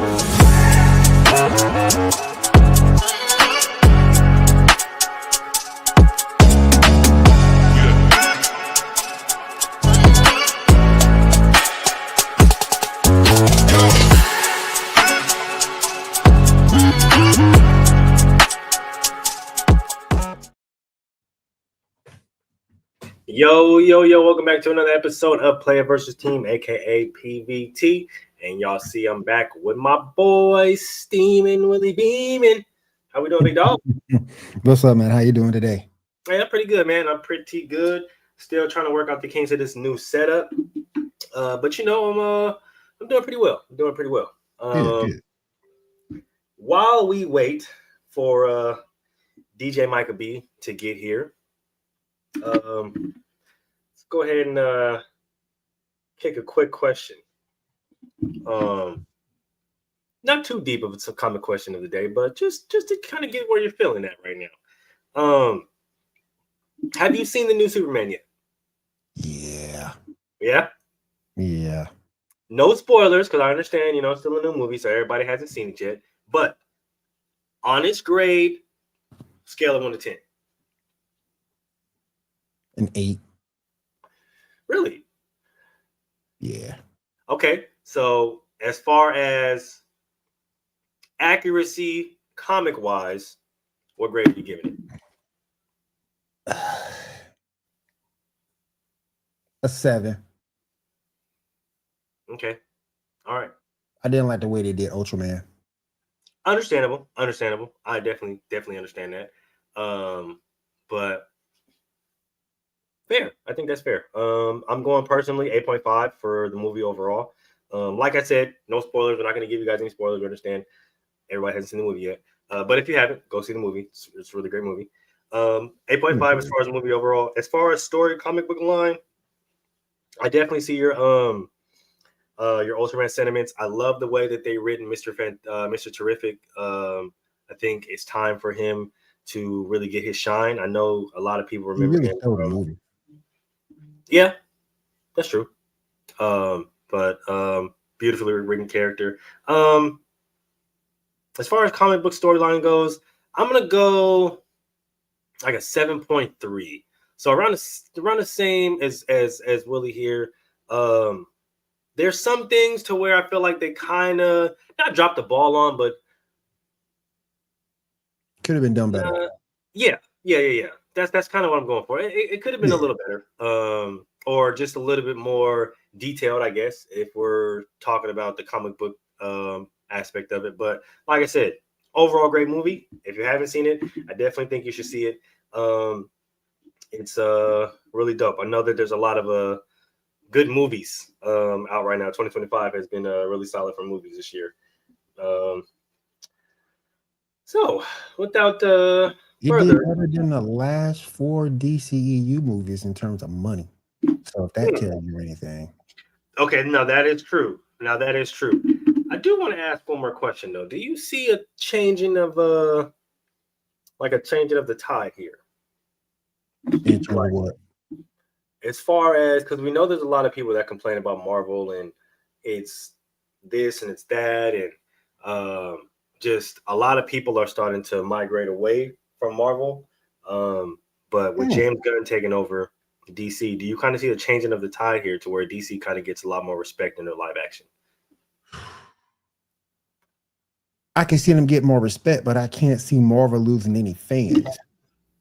Yo, welcome back to another episode of Player versus Team, aka PVT. And y'all see I'm back with my boys, Steaming, Willie Beeman. How we doing, big dog? What's up, man? How you doing today? Hey, I'm pretty good, man. I'm pretty good. Still trying to work out the kinks of this new setup. But you know, I'm doing pretty well. Good. While we wait for DJ Micah B to get here, let's go ahead and kick a quick question. Not too deep of a common question of the day, but just to kind of get where you're feeling at right now. Have you seen the new Superman yet? Yeah. No spoilers, because I understand, you know, it's still a new movie, so everybody hasn't seen it yet. But on its grade, scale of 1 to 10. An 8. Really? Yeah. Okay, so as far as accuracy, comic-wise, what grade are you giving it? A 7. Okay. All right. I didn't like the way they did Ultraman. Understandable. I definitely understand that. But fair. I think that's fair. I'm going personally 8.5 for the movie overall. Like I said, no spoilers. We're not going to give you guys any spoilers. We understand everybody hasn't seen the movie yet. But if you haven't, go see the movie. It's a really great movie. 8.5 as far as the movie overall. As far as story, comic book line, I definitely see your Ultraman sentiments. I love the way that they written Mr. Terrific. I think it's time for him to really get his shine. I know a lot of people remember him from the movie. Yeah, that's true. But beautifully written character. As far as comic book storyline goes, I'm gonna go like a 7.3. So around the same as Willie here. There's some things to where I feel like they kind of not dropped the ball on, but could have been done better. Yeah. That's kind of what I'm going for. It could have been a little better, or just a little bit more detailed, I guess, if we're talking about the comic book aspect of it. But like I said, overall great movie. If you haven't seen it, I definitely think you should see it. It's really dope. I know that there's a lot of good movies out right now. 2025 has been really solid for movies this year. So without further, did better than the last 4 DCEU movies in terms of money. So if that tells you anything. Okay, now that is true. I do want to ask one more question though. Do you see a changing of the tide here? In terms of what? As far as, because we know there's a lot of people that complain about Marvel and it's this and it's that, and just a lot of people are starting to migrate away from Marvel. But with James Gunn taking over DC, do you kind of see a changing of the tide here to where DC kind of gets a lot more respect in their live action? I can see them get more respect, but I can't see Marvel losing any fans.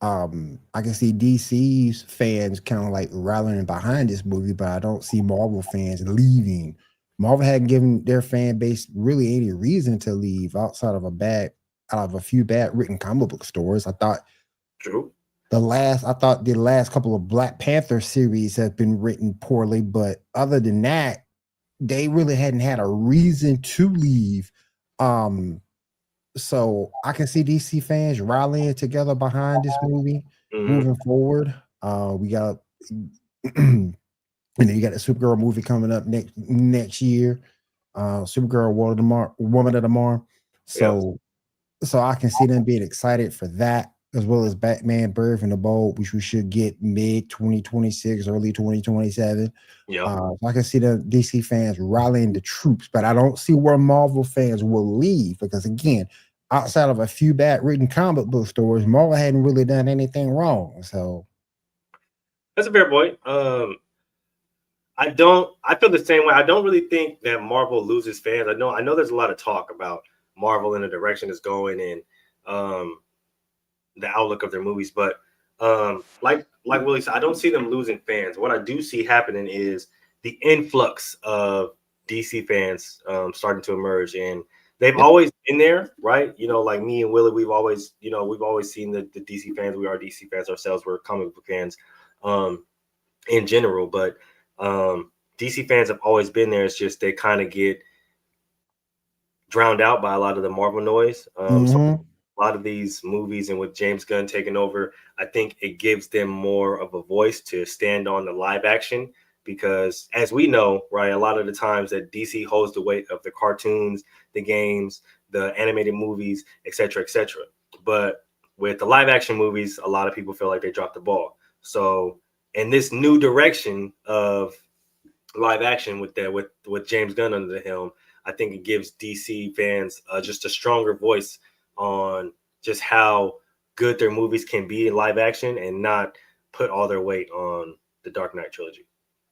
I can see DC's fans kind of like rallying behind this movie, but I don't see Marvel fans leaving. Marvel hadn't given their fan base really any reason to leave outside of a few bad written comic book stories. I thought true. The last couple of Black Panther series have been written poorly, but other than that, they really hadn't had a reason to leave. So I can see DC fans rallying together behind this movie moving forward. We got, and then you got the Supergirl movie coming up next year. Supergirl Woman of Tomorrow. So I can see them being excited for that. as well as Batman Birth and the Bold, which we should get mid 2026, early 2027. Yep. So I can see the DC fans rallying the troops, but I don't see where Marvel fans will leave because, again, outside of a few bad written comic book stories, Marvel hadn't really done anything wrong. So that's a fair point. I feel the same way. I don't really think that Marvel loses fans. I know there's a lot of talk about Marvel in the direction it's going and the outlook of their movies, but like Willie said, I don't see them losing fans. What I do see happening is the influx of DC fans starting to emerge, and they've always been there, right? Like me and Willie, we've always seen the DC fans. We are DC fans ourselves. We're comic book fans in general, but DC fans have always been there. It's just they kind of get drowned out by a lot of the Marvel noise. So a lot of these movies, and with James Gunn taking over, I think it gives them more of a voice to stand on the live action, because as we know, right, a lot of the times that DC holds the weight of the cartoons, the games, the animated movies, etc., etc. But with the live action movies, a lot of people feel like they dropped the ball. So in this new direction of live action with James Gunn under the helm, I think it gives DC fans just a stronger voice on just how good their movies can be in live action and not put all their weight on the Dark Knight trilogy.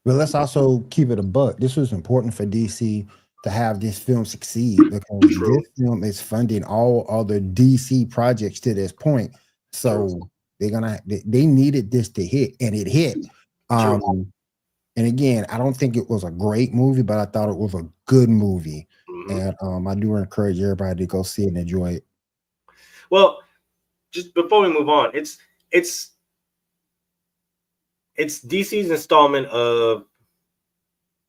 But let's also keep it a buck. This was important for DC to have this film succeed because this film is funding all other DC projects to this point. So they needed this to hit, and it hit. And again, I don't think it was a great movie, but I thought it was a good movie. And I do encourage everybody to go see it and enjoy it. Well, just before we move on, it's DC's installment of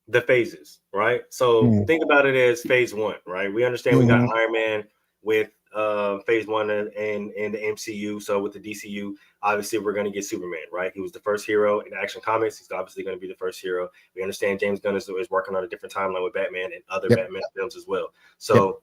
the phases, right? So think about it as phase one, right? We understand we got Iron Man with phase one and the MCU. So with the DCU, obviously we're going to get Superman, right? He was the first hero in Action Comics. He's obviously going to be the first hero. We understand James Gunn is working on a different timeline with Batman and other Batman films as well. So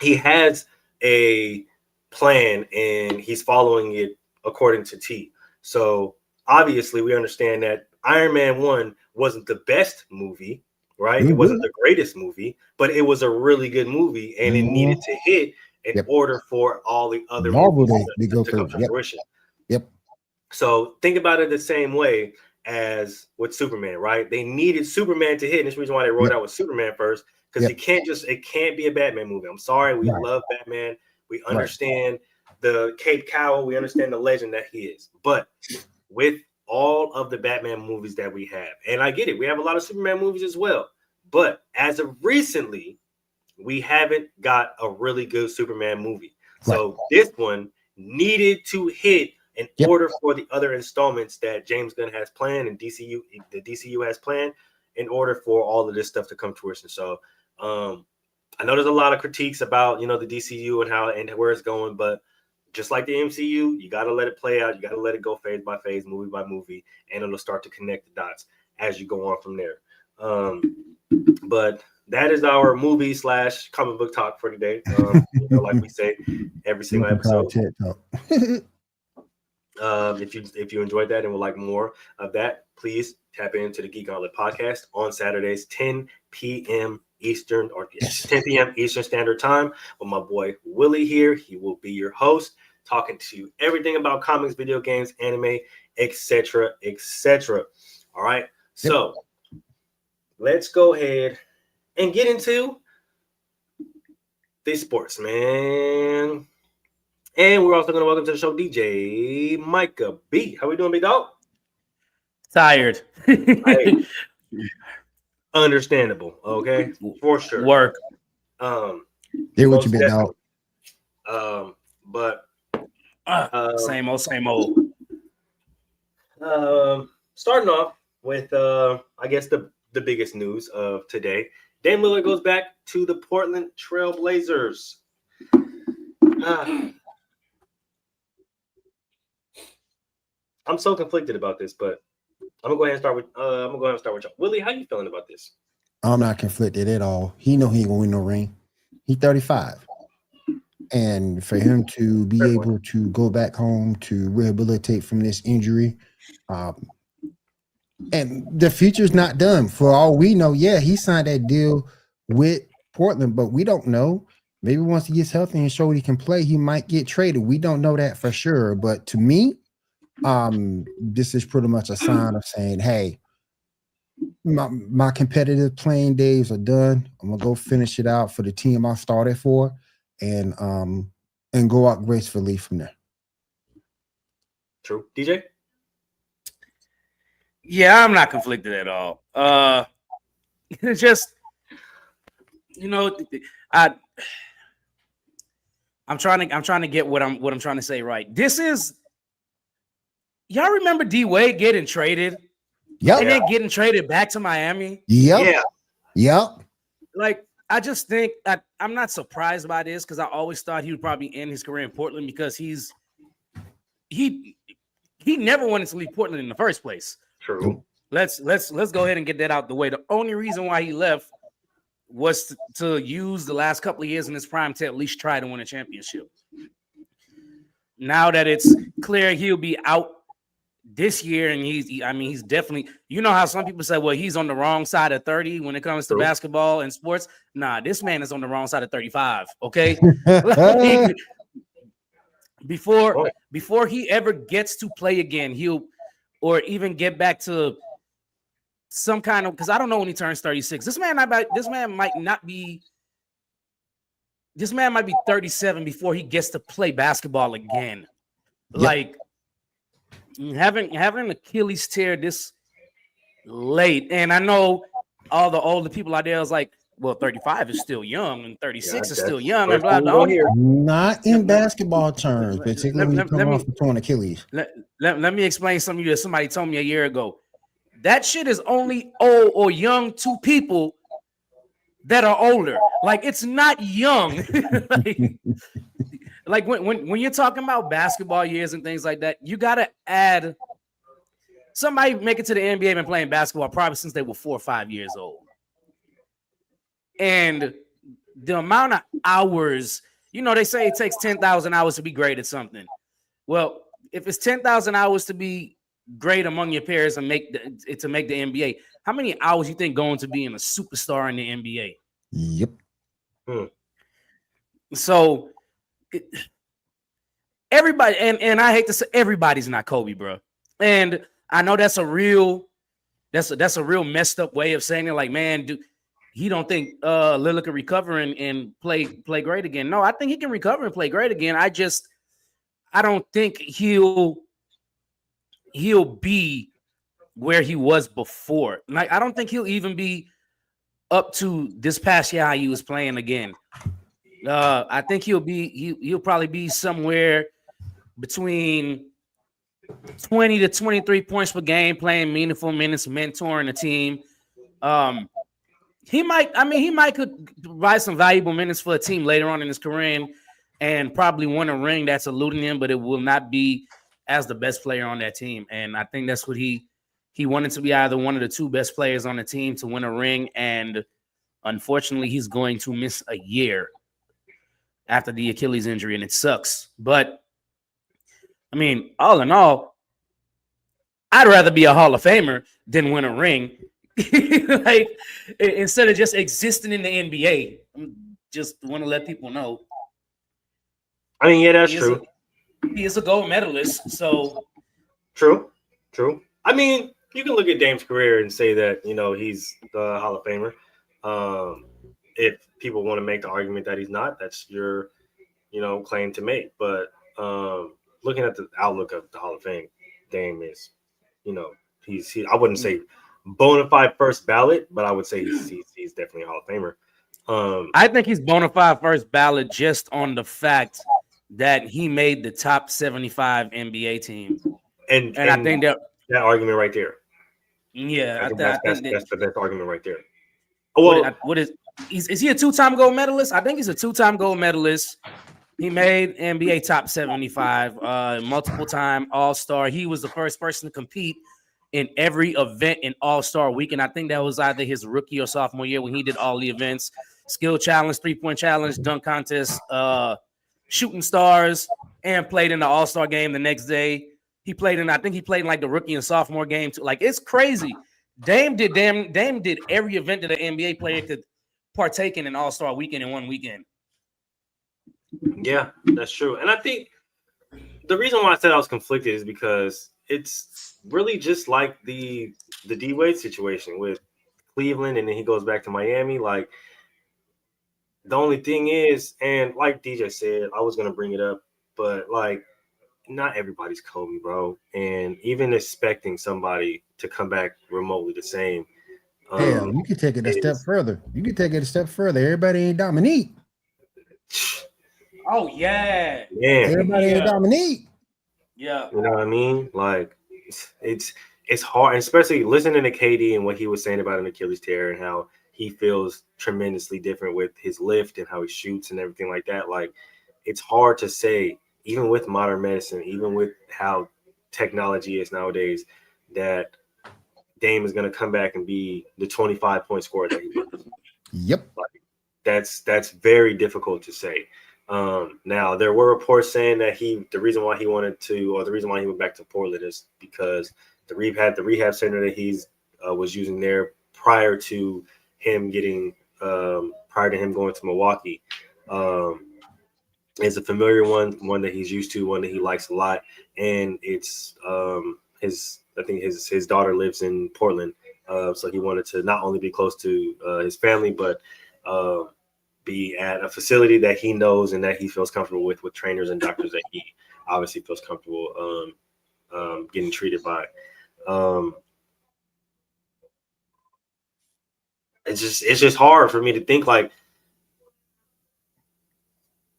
he has a plan and he's following it according to T. So obviously we understand that Iron Man 1 wasn't the best movie, right? It wasn't the greatest movie, but it was a really good movie, and it needed to hit in order for all the other movies to come to fruition. So think about it the same way as with Superman, right? They needed Superman to hit, and that's the reason why they wrote out with Superman first, because it can't be a Batman movie. I'm sorry, we love Batman. We understand the Cape Cowl. We understand the legend that he is. But with all of the Batman movies that we have, and I get it, we have a lot of Superman movies as well. But as of recently, we haven't got a really good Superman movie. So this one needed to hit in order for the other installments that James Gunn has planned and the DCU has planned, in order for all of this stuff to come to fruition. So I know there's a lot of critiques about, the DCU and how and where it's going, but just like the MCU, you got to let it play out. You got to let it go phase by phase, movie by movie, and it'll start to connect the dots as you go on from there. But that is our movie / comic book talk for today. Like we say every single episode. If you enjoyed that and would like more of that, please tap into the Geek Gauntlet podcast on Saturdays, 10 p.m. Eastern or 10 p.m. Eastern Standard Time with my boy Willie here. He will be your host, talking to you everything about comics, video games, anime, etc., etc. All right. So let's go ahead and get into the sports, man. And we're also going to welcome to the show DJ Micah B. How we doing, big dog? Tired. Hey, understandable. Okay, for sure. Work. Hear what you been out. But same old. Starting off with I guess the biggest news of today. Dame Lillard goes back to the Portland Trail Blazers. I'm so conflicted about this, but I'm gonna go ahead and start with y'all. Willie, how you feeling about this? I'm not conflicted at all. He know he ain't gonna win no ring. He's 35. And for him to be able to go back home to rehabilitate from this injury, and the future's not done. For all we know, yeah, he signed that deal with Portland, but we don't know. Maybe once he gets healthy and show he can play, he might get traded. We don't know that for sure. But to me, this is pretty much a sign of saying, hey, my competitive playing days are done. I'm gonna go finish it out for the team I started for, and go out gracefully from there. True. DJ? Yeah, I'm not conflicted at all. It's just, you know, I'm trying to get what I'm trying to say right. This is, y'all remember D Wade getting traded? Yep. And then getting traded back to Miami? Yep. Yeah. Yep. Like, I just think I'm not surprised by this because I always thought he would probably end his career in Portland because he never wanted to leave Portland in the first place. True. Let's go ahead and get that out the way. The only reason why he left was to use the last couple of years in his prime to at least try to win a championship. Now that it's clear he'll be out this year, and he's definitely, you know how some people say, well, he's on the wrong side of 30 when it comes to basketball and sports. Nah, this man is on the wrong side of 35. Okay. Like, before he ever gets to play again, or even get back to some kind of, because I don't know when he turns 36. This man might be 37 before he gets to play basketball again. Yep. Like, having an Achilles tear this late, and I know all the older people out there is like, well, 35 is still young, and 36 is still young, and blah blah. Not in basketball terms, particularly when you come off the torn Achilles. Let me explain something that somebody told me a year ago. That shit is only old or young to people that are older. Like, it's not young. like when you're talking about basketball years and things like that, you gotta add somebody make it to the NBA been playing basketball probably since they were 4 or 5 years old. And the amount of hours, you know, they say it takes 10,000 hours to be great at something. Well, if it's 10,000 hours to be great among your peers and make the NBA, how many hours you think going to being a superstar in the NBA? Yep. So everybody, and I hate to say everybody's not Kobe, bro. And I know that's a real messed up way of saying it. Like, man, he don't think Lillard can recover and play great again. No, I think he can recover and play great again. I don't think he'll be where he was before. Like, I don't think he'll even be up to this past year how he was playing again. I think he'll probably be somewhere between 20 to 23 points per game, playing meaningful minutes, mentoring a team. He might could provide some valuable minutes for a team later on in his career and probably win a ring that's eluding him, but it will not be as the best player on that team. And I think that's what he wanted to be, either one of the two best players on the team to win a ring. And unfortunately, he's going to miss a year after the Achilles injury, and it sucks. But I mean, all in all, I'd rather be a Hall of Famer than win a ring. Like, instead of just existing in the NBA. Just want to let people know. I mean, yeah, that's true. He is a gold medalist, so true. I mean, you can look at Dame's career and say that, you know, he's the Hall of Famer. If people want to make the argument that he's not, that's your, you know, claim to make. But looking at the outlook of the Hall of Fame, Dame is, you know, I wouldn't say bona fide first ballot, but I would say he's definitely a Hall of Famer. I think he's bona fide first ballot just on the fact that he made the top 75 NBA team. And I think that argument right there. Yeah, that's the best argument right there. Is he a two-time gold medalist? I think he's a two-time gold medalist. He made NBA top 75, multiple time All-Star. He was the first person to compete in every event in All-Star weekend. I think that was either his rookie or sophomore year when he did all the events: skill challenge, 3-point challenge, dunk contest, shooting stars and played in the All-Star game the next day. He played in, I think he played in like the rookie and sophomore game too. Like, it's crazy. Dame did every event that an NBA player could partake in an All-Star weekend in one weekend. Yeah, that's true. And I think the reason why I said I was conflicted is because it's really just like the D Wade situation with Cleveland, and then he goes back to Miami. Like, the only thing is, and like DJ said, I was gonna bring it up, but like, not everybody's Kobe, bro. And even expecting somebody to come back remotely the same. Hell, you could take it a step further. Everybody ain't Dominique. Oh yeah, Everybody ain't Dominique. Yeah, you know what I mean. Like, it's hard, and especially listening to KD and what he was saying about an Achilles tear and how he feels tremendously different with his lift and how he shoots and everything like that. Like, it's hard to say, even with modern medicine, even with how technology is nowadays, that Dame is going to come back and be the 25-point scorer that he was. Yep. Like, that's very difficult to say. Now, there were reports saying that the reason why he went back to Portland is because the rehab center that he's was using there prior to him going to Milwaukee is a familiar one that he's used to, one that he likes a lot, and it's his daughter lives in Portland, so he wanted to not only be close to his family, but be at a facility that he knows and that he feels comfortable with trainers and doctors that he obviously feels comfortable getting treated by. It's just hard for me to think, like,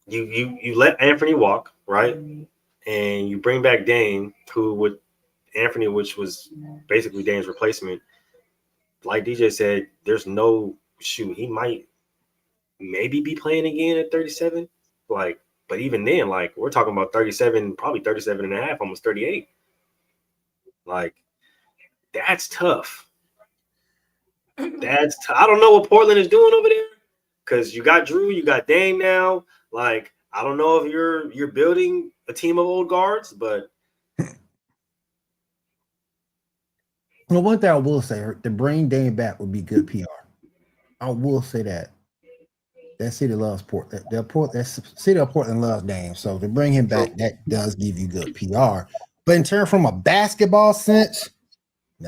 you let Anthony walk, right? And you bring back Dame, which was basically Dame's replacement. Like DJ said, there's no shoot. He might maybe be playing again at 37. Like, but even then, like, we're talking about 37, probably 37 and a half, almost 38. Like, that's tough. I don't know what Portland is doing over there, because you got Drew, you got Dame now. Like, I don't know if you're building a team of old guards, but well, one thing I will say, to bring Dame back would be good PR. I will say that. That city loves Portland. That city of Portland loves Dame. So to bring him back, that does give you good PR. But in terms from a basketball sense,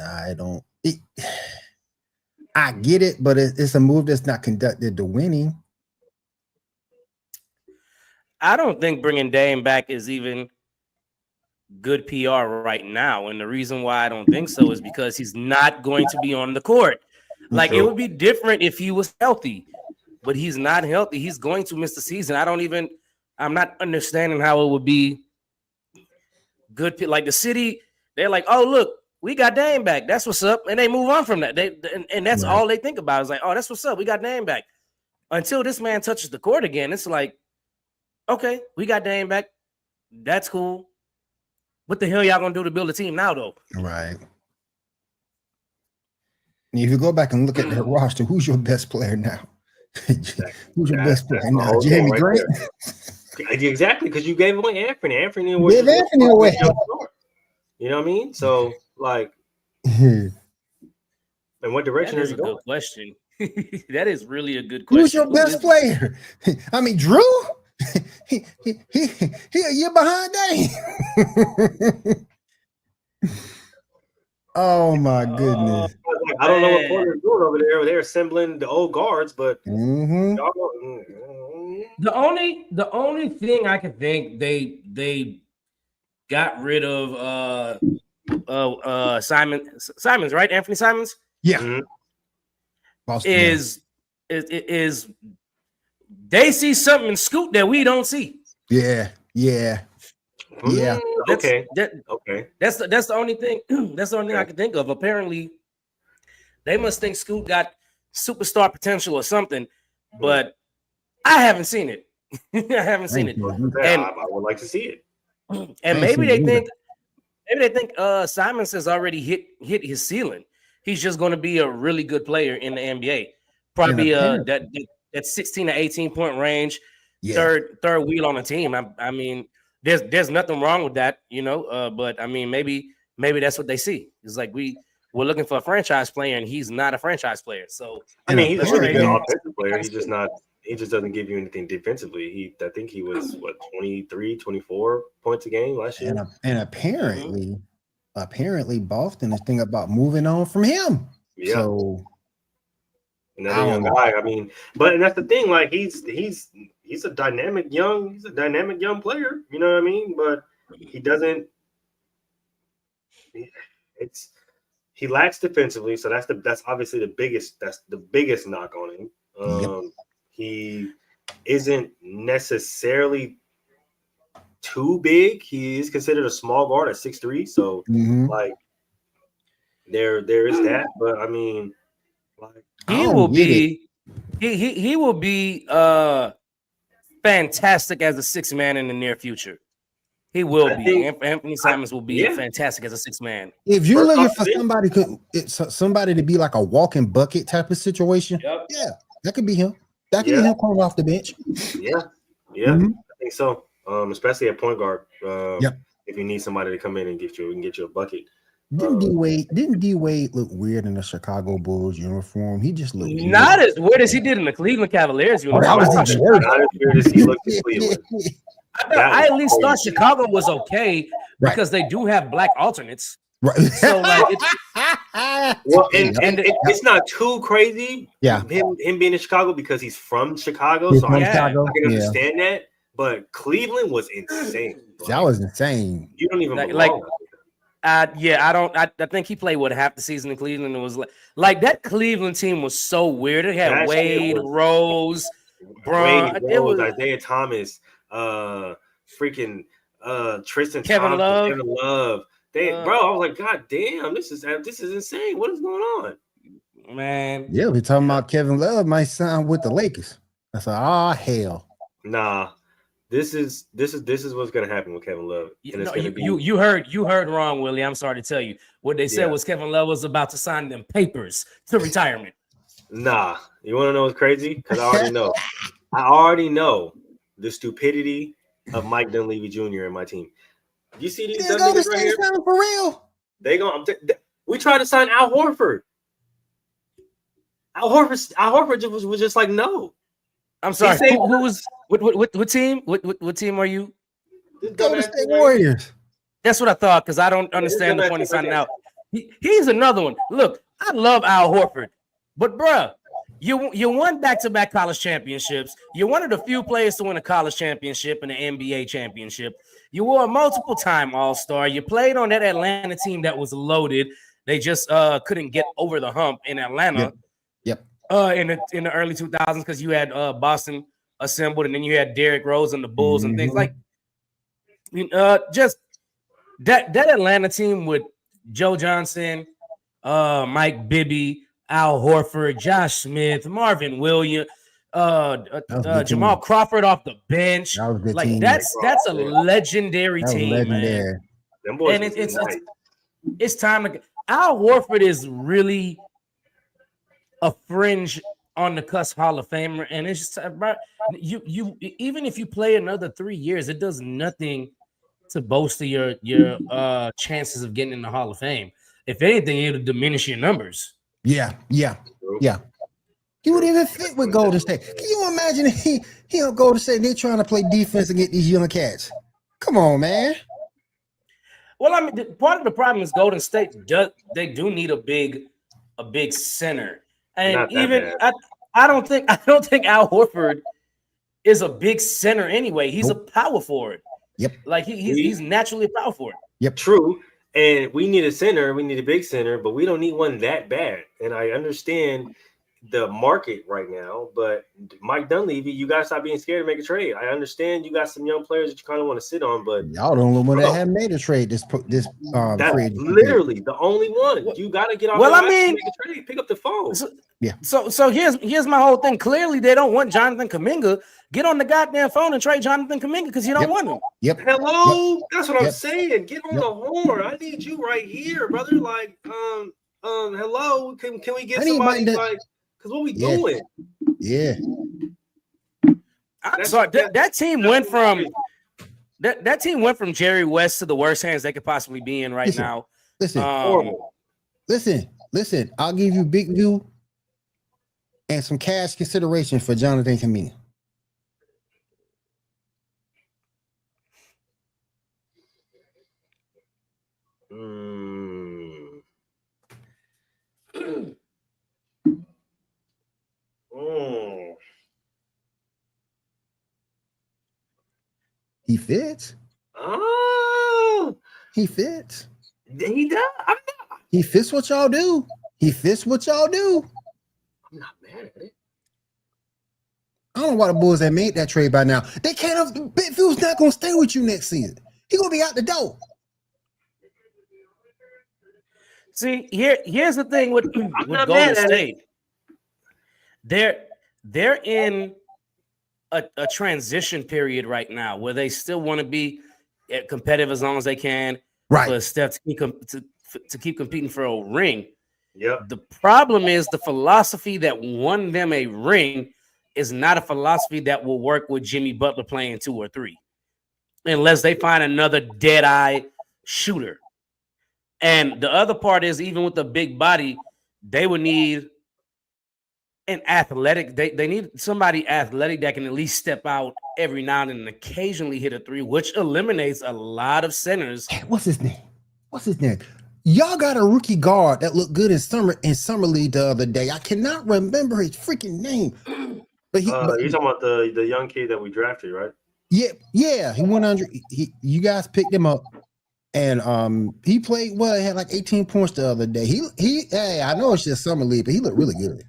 I don't. I get it, but it's a move that's not conducted to winning. I don't think bringing Dame back is even good PR right now. And the reason why I don't think so is because he's not going to be on the court. Like, it would be different if he was healthy, but he's not healthy. He's going to miss the season. I'm not understanding how it would be good. Like, the city, they're like, oh, look, we got Dame back. That's what's up. And they move on from that. And that's all they think about is like, oh, that's what's up. We got Dame back. Until this man touches the court again, it's like, okay, we got Dame back. That's cool. What the hell y'all gonna do to build a team now, though? Right. And if you go back and look at the roster, who's your best player now? Who's your best player now? Jeremy Grant? Exactly, because you gave away Anthony. Anthony away. You know what I mean? So, like, in what direction are you going? Good question. That is really a good question. Who's your best player? I mean, Drew? he a year behind Dame. Oh my goodness. I don't know what Portland's doing over there. They're assembling the old guards, but the only thing I can think they got rid of Simons, right? Anthony Simons? Yeah. Mm-hmm. Is they see something in Scoot that we don't see. Yeah. Okay. That's the only thing. That's the only thing I can think of. Apparently, they must think Scoot got superstar potential or something, but I haven't seen it. I haven't seen it. And I would like to see it. And maybe they think Simons has already hit his ceiling. He's just going to be a really good player in the NBA. Probably that 16 to 18 point range. third wheel on a team. I mean, there's nothing wrong with that, but I mean, maybe that's what they see. It's like we're looking for a franchise player, and he's not a franchise player. So I mean, he's a really good apparently- offensive player. He's just not. He just doesn't give you anything defensively. I think he was 23, 24 points a game last year. And apparently Boston is thinking about moving on from him. Yeah. So another young guy. I mean, and that's the thing. Like he's a dynamic young player. You know what I mean? But he doesn't. He lacks defensively, so that's obviously the biggest knock on him. He isn't necessarily too big. He is considered a small guard at 6'3", so like there is that. But I mean, like he will be fantastic as a sixth man in the near future. He will be. Anthony Simons will be fantastic as a sixth man. If you're looking for somebody to be like a walking bucket type of situation, yeah, that could be him. That could be him coming off the bench. Yeah, I think so. Especially at point guard. If you need somebody to come in and get you a bucket. Didn't D Wade look weird in the Chicago Bulls uniform? He just looked not as weird as he did in the Cleveland Cavaliers uniform. That was even worse. Not as weird as he looked in Cleveland. I at least thought Chicago was okay because they do have black alternates. Right. So like it's not too crazy. Yeah. Him being in Chicago because he's from Chicago. He's so from I Chicago. can understand that. But Cleveland was insane. That was insane. You don't even I think he played half the season in Cleveland. It was like that Cleveland team was so weird. It had Wade, Rose, Bron, Isaiah Thomas, freaking Tristan Kevin Thompson, Love. Bro, I was like, God damn, this is insane. What is going on? Man. Yeah, we're talking about Kevin Love might sign with the Lakers. I said, hell. Nah. This is what's gonna happen with Kevin Love. And you heard wrong, Willie. I'm sorry to tell you. What they said was Kevin Love was about to sign them papers to retirement. Nah, you want to know what's crazy? Because I already know the stupidity of Mike Dunleavy Jr. and my team. You see these niggas right here? For real? We tried to sign Al Horford. Al Horford was just like, no. I'm sorry. Who was what team? What team are you? Golden State Warriors. That's what I thought because I don't understand the point of signing out. He's another one. Look, I love Al Horford, but bruh, you won back-to-back college championships. You're one of the few players to win a college championship and an NBA championship. You were a multiple-time All-Star. You played on that Atlanta team that was loaded. They just couldn't get over the hump in Atlanta. Yep. In the early 2000s because you had Boston assembled and then you had Derrick Rose and the Bulls and things like just that Atlanta team with Joe Johnson, Mike Bibby, Al Horford, Josh Smith, Marvin Williams, Jamal Crawford off the bench. That was a good like team. that's a legendary team, legendary. Man. And it's time to Al Horford is really a fringe on the cusp Hall of Famer, and it's just you even if you play another 3 years, it does nothing to bolster your chances of getting in the Hall of Fame. If anything, it'll diminish your numbers. Yeah. He would even fit with Golden State. Can you imagine if he on Golden State? They're trying to play defense and get these young cats. Come on, man. Well, I mean, part of the problem is Golden State they do need a big center. And even I don't think Al Horford is a big center anyway. He's a power forward. Yep. Like he's naturally a power forward. Yep. True. And we need a center. We need a big center, but we don't need one that bad. And I understand the market right now, but Mike Dunleavy, you gotta stop being scared to make a trade. I understand you got some young players that you kind of want to sit on, but y'all the only one that have made a trade. That's literally the only one. You gotta get off. Well, I mean, make a trade. Pick up the phone. So here's my whole thing. Clearly, they don't want Jonathan Kuminga. Get on the goddamn phone and trade Jonathan Kuminga because you don't want him. Yep. Hello, that's what I'm saying. Get on the horn. I need you right here, brother. Like, hello. Can we get somebody like? Because what we doing? Yeah. I'm sorry. That team went from that team went from Jerry West to the worst hands they could possibly be in right now. Listen, horrible. listen. I'll give you Big View and some cash consideration for Jonathan Camino. He fits. Oh, he fits. He does. He fits what y'all do. He fits what y'all do. I'm not mad at it. I don't know why the Bulls that made that trade by now. They can't. Bitfield's not gonna stay with you next season. He gonna be out the door. See, here's the thing with Golden State. They're in a transition period right now where they still want to be competitive as long as they can. Right. For Steph to keep competing for a ring. Yep. The problem is the philosophy that won them a ring is not a philosophy that will work with Jimmy Butler playing 2 or 3, unless they find another dead-eye shooter. And the other part is, even with the big body, they would need an athletic. They need somebody athletic that can at least step out every now and then and occasionally hit a 3, which eliminates a lot of centers. What's his name? Y'all got a rookie guard that looked good in summer league the other day. I cannot remember his freaking name. But you're talking about the young kid that we drafted, right? Yeah. He went under. You guys picked him up, and he played well. He had like 18 points the other day. Hey, I know it's just summer league, but he looked really good.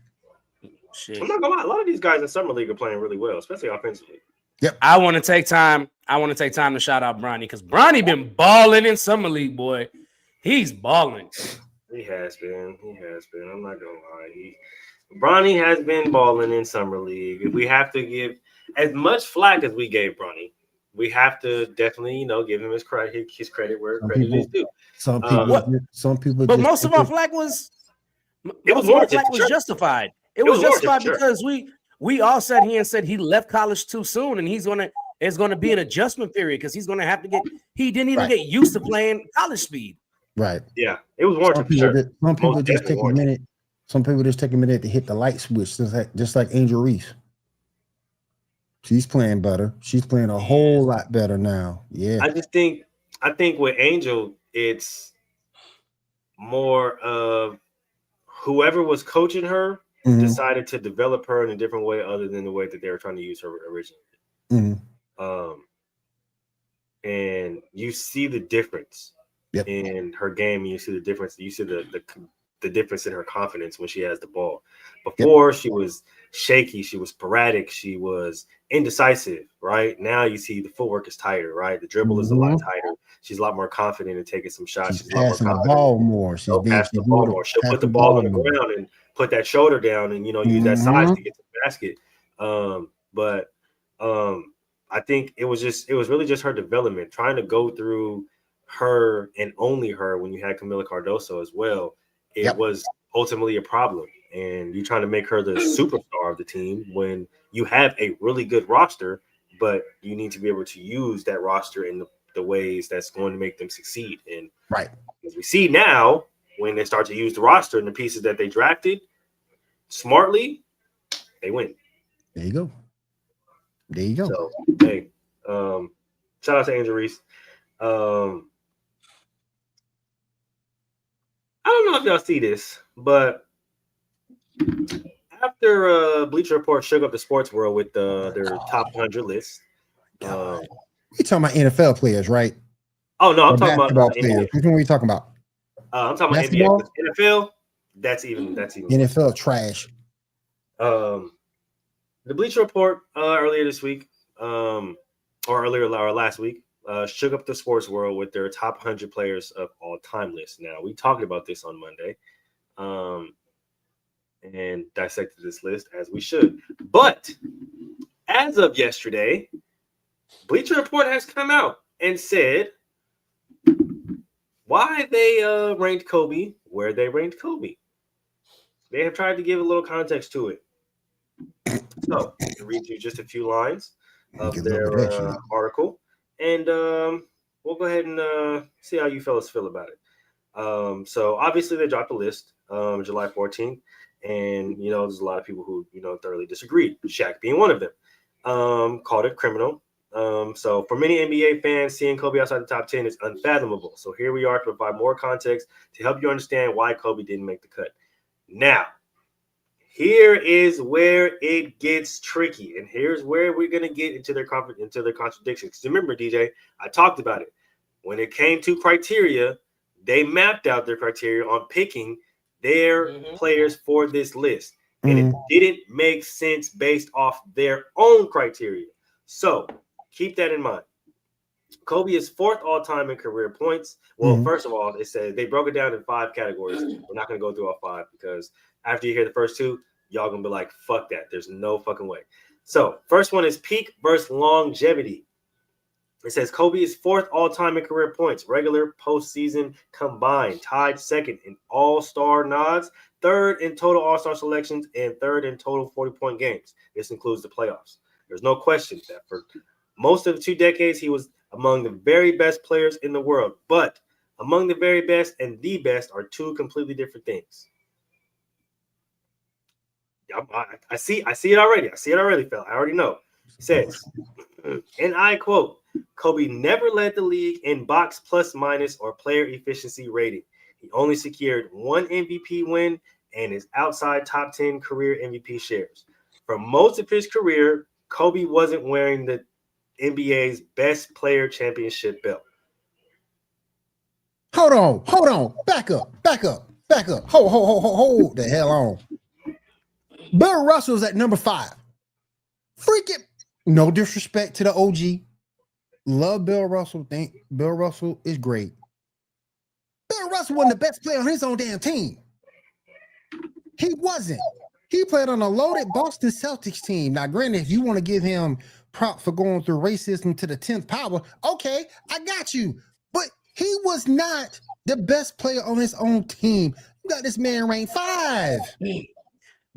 Shit. I'm not gonna lie. A lot of these guys in summer league are playing really well, especially offensively. Yep. I want to take time to shout out Bronny, because Bronny been balling in summer league, boy. He's balling. He has been. I'm not gonna lie. Bronny has been balling in summer league. If we have to give as much flack as we gave Bronny, we have to definitely, give him his credit where credit is due. Some people. But most of our flack was justified. It was justified because we all sat here and said he left college too soon, and it's going to be an adjustment period because he's going to have to he didn't even get used to playing college speed. Right. Yeah, it was warranted. Some people just take a minute. Some people just take a minute to hit the light switch, just like Angel Reese. She's playing better. She's playing a whole lot better now. Yeah. I think with Angel, it's more of whoever was coaching her decided to develop her in a different way other than the way that they were trying to use her originally. And you see the difference in her game. You see the difference. You see the difference in her confidence when she has the ball. Before she was shaky, she was sporadic, she was indecisive, right? Now you see the footwork is tighter, right? The dribble is a lot tighter. She's a lot more confident in taking some shots. She's passing the ball more. She'll pass the ball more. She'll put the ball on the ground and put that shoulder down and use that size to get to the basket. But I think it was really just her development, trying to go through her and only her when you had Camila Cardoso as well. It was ultimately a problem. And you're trying to make her the superstar of the team when you have a really good roster, but you need to be able to use that roster in the ways that's going to make them succeed. And as we see now, when they start to use the roster and the pieces that they drafted smartly, they win. There you go. So, hey, shout out to Angel Reese. I don't know if y'all see this, but after Bleacher Report shook up the sports world with their top 100 list. You're talking about NFL players, right? Oh, no, I'm talking about players. Which one are you talking about? I'm talking about NBA. NFL, that's even NFL trash. The Bleacher Report earlier this week, or last week, shook up the sports world with their top 100 players of all time list. Now, we talked about this on Monday. And dissected this list as we should. But as of yesterday, Bleacher Report has come out and said why they ranked Kobe where they ranked Kobe. They have tried to give a little context to it. So, to read you just a few lines. of Get a their little bit of that shit. article, and we'll go ahead and see how you fellas feel about it. So obviously they dropped a list July 14th, and there's a lot of people who thoroughly disagreed. Shaq being one of them, called it criminal. So for many NBA fans, seeing Kobe outside the top 10 is unfathomable. So here we are to provide more context to help you understand why Kobe didn't make the cut. Now, here is where it gets tricky, and here's where we're gonna get into their contradictions. Because remember, DJ, I talked about it. When it came to criteria, they mapped out their criteria on picking their players for this list, and it didn't make sense based off their own criteria. So keep that in mind. Kobe is 4th all-time in career points. Well, first of all, it said they broke it down in 5 categories. We're not going to go through all 5 because after you hear the first 2, y'all going to be like, fuck that. There's no fucking way. So first one is peak versus longevity. It says Kobe is 4th all-time in career points, regular, postseason combined, tied 2nd in all-star nods, 3rd in total all-star selections, and 3rd in total 40-point games. This includes the playoffs. There's no question that for most of the 2 decades, he was among the very best players in the world. But among the very best and the best are 2 completely different things. I see it already. Phil. I already know. It says, and I quote, Kobe never led the league in box plus minus or player efficiency rating. He only secured 1 MVP win and is outside top 10 career MVP shares. For most of his career, Kobe wasn't wearing the NBA's best player championship belt. Hold on. Back up. Hold the hell on. Bill Russell's at number 5. Freaking no disrespect to the OG. Love Bill Russell. Think Bill Russell is great. Bill Russell wasn't the best player on his own damn team. He wasn't. He played on a loaded Boston Celtics team. Now, granted, if you want to give him props for going through racism to the 10th power, okay, I got you. But he was not the best player on his own team. You got this man ranked 5.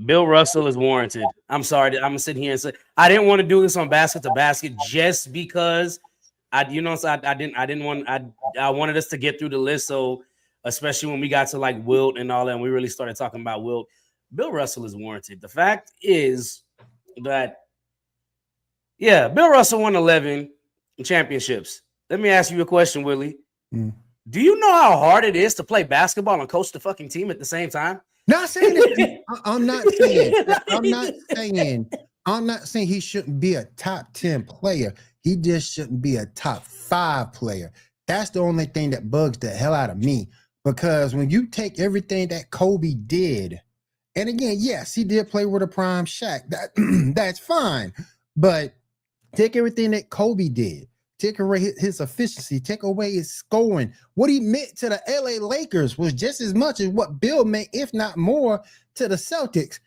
Bill Russell is warranted. I'm sorry. I'm gonna sit here and say I didn't want to do this on basket to basket just because I wanted us to get through the list. So especially when we got to like Wilt and all that, and we really started talking about Wilt. Bill Russell is warranted. The fact is that, yeah, Bill Russell won 11 championships. Let me ask you a question, Willie. Do you know how hard it is to play basketball and coach the fucking team at the same time? Not saying that. I'm not saying he shouldn't be a top 10 player. He just shouldn't be a top 5 player. That's the only thing that bugs the hell out of me. Because when you take everything that Kobe did, and again, yes, he did play with a prime Shaq. That's fine. But take everything that Kobe did, take away his efficiency, take away his scoring. What he meant to the LA Lakers was just as much as what Bill meant, if not more, to the Celtics.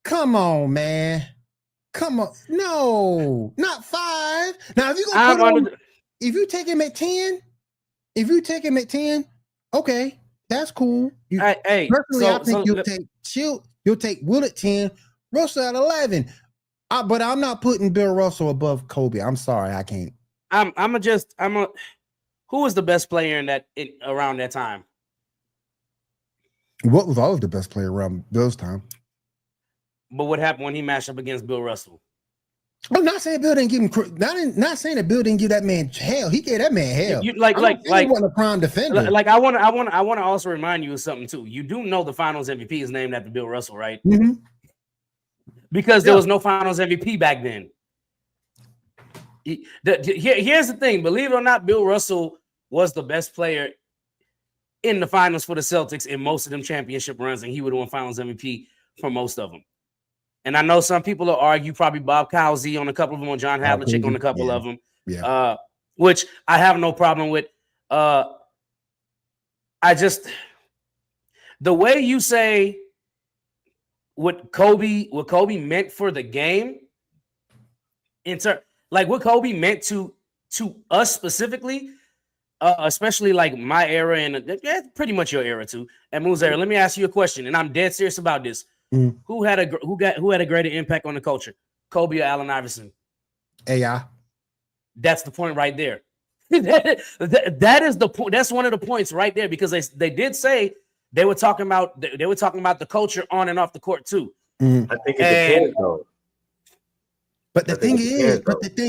Come on, man. Come on. No, not 5. Now, if you take him at 10, okay, that's cool. Personally, I think you'll take Will at 10, Russell at 11. But I'm not putting Bill Russell above Kobe. I'm sorry, I can't. Who was the best player around that time? What was always the best player around Bill's time? But what happened when he matched up against Bill Russell? I'm not saying Bill didn't give him. Not saying that Bill didn't give that man hell. He gave that man hell. He wasn't a prime defender. Like I want to also remind you of something too. You do know the Finals MVP is named after Bill Russell, right? Mm-hmm. Because there was no Finals MVP back then. Here's the thing. Believe it or not, Bill Russell was the best player in the finals for the Celtics in most of them championship runs, and he would have won Finals MVP for most of them. And I know some people will argue, probably Bob Cousy on a couple of them, or John Havlicek on a couple of them, which I have no problem with. The way you say what Kobe meant for the game, like what Kobe meant to us specifically, especially like my era and pretty much your era too, and Moo's era. Let me ask you a question, and I'm dead serious about this. Who had a greater impact on the culture, Kobe or Allen Iverson? AI. That's the point right there. that is the point. That's one of the points right there, because they did say they were talking about the culture on and off the court too. Mm. I think it depends though. But the thing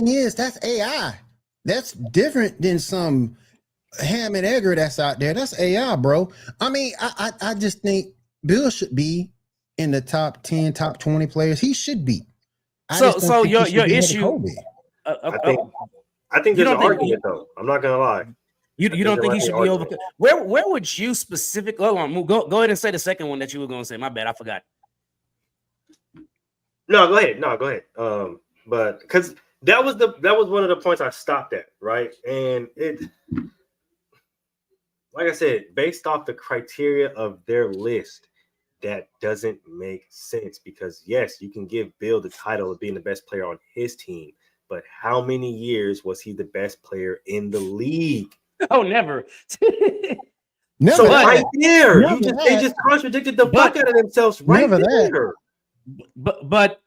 is, that's AI. That's different than some ham and egger that's out there. That's AI, bro. I mean, I just think Bill should be in the top 10, top 20 players. He should be. So your issue. I think there's an argument though. I'm not gonna lie. You don't think he should be over? Where would you specifically? Hold on, go ahead and say the second one that you were going to say. My bad, I forgot. No, go ahead. But because that was one of the points I stopped at, right? And it, like I said, based off the criteria of their list, that doesn't make sense. Because yes, you can give Bill the title of being the best player on his team, but how many years was he the best player in the league? Oh, never. Never. So right there, they just contradicted the fuck out of themselves right there. But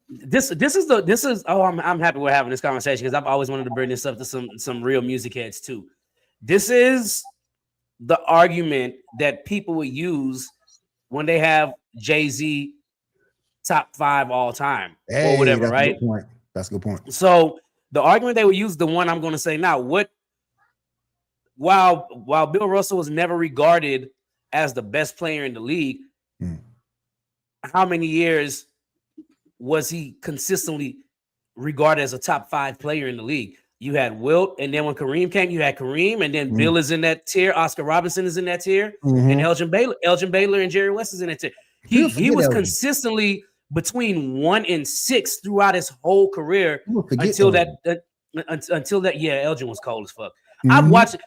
this is I'm happy we're having this conversation, because I've always wanted to bring this up to some real music heads too. This is the argument that people would use when they have Jay-Z top 5 all time or whatever, right? That's a good point. So the argument they would use, the one I'm going to say now, while Bill Russell was never regarded as the best player in the league, how many years was he consistently regarded as a top 5 player in the league? You had Wilt, and then when Kareem came, you had Kareem, and then Bill is in that tier, Oscar Robertson is in that tier, and Elgin Baylor and Jerry West is in that tier. He was consistently between 1 and 6 throughout his whole career until that Elgin was cold as fuck. I've watched it.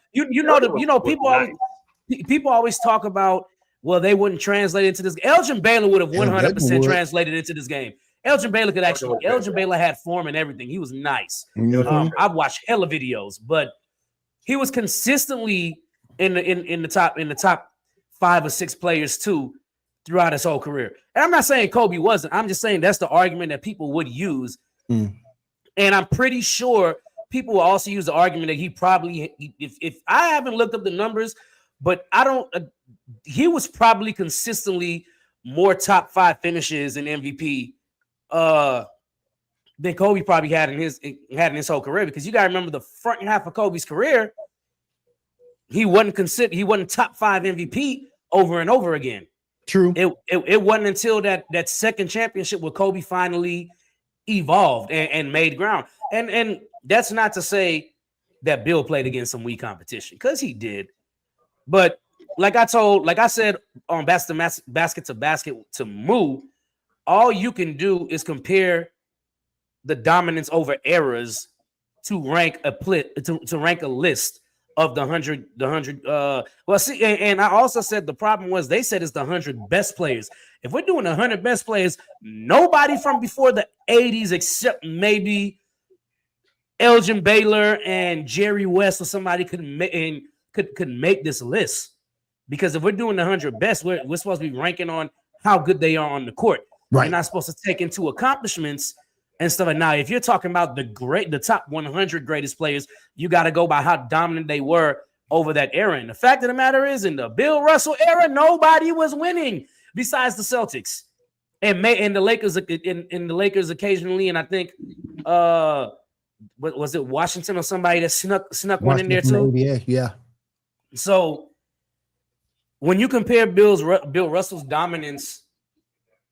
People always talk about, well, they wouldn't translate into this. Elgin Baylor would have 100% translated into this game. Elgin Baylor had form and everything. He was nice. I've watched hella videos, but he was consistently in the top 5 or 6 players too throughout his whole career. And I'm not saying Kobe wasn't. I'm just saying that's the argument that people would use. And I'm pretty sure people will also use the argument that he probably, if I haven't looked up the numbers, but I don't, he was probably consistently more top 5 finishes in MVP than Kobe probably had in his whole career. Because you got to remember, the front half of Kobe's career, he wasn't top 5 MVP over and over again. True. It wasn't until that second championship where Kobe finally evolved and made ground. And that's not to say that Bill played against some weak competition, because he did. But like I said on basket to basket to Moo, all you can do is compare the dominance over eras to rank a list of the 100. And I also said the problem was, they said it's the 100 best players. If we're doing 100 best players, nobody from before the 80s except maybe Elgin Baylor and Jerry West or somebody could make this list. Because if we're doing the 100 best, we're supposed to be ranking on how good they are on the court. Right. You're not supposed to take into accomplishments and stuff. Now, if you're talking about the top 100 greatest players, you got to go by how dominant they were over that era. And the fact of the matter is, in the Bill Russell era, nobody was winning besides the Celtics and the Lakers. In the Lakers occasionally, and I think was it Washington or somebody that snuck one in there too? Yeah. So when you compare Bill Russell's dominance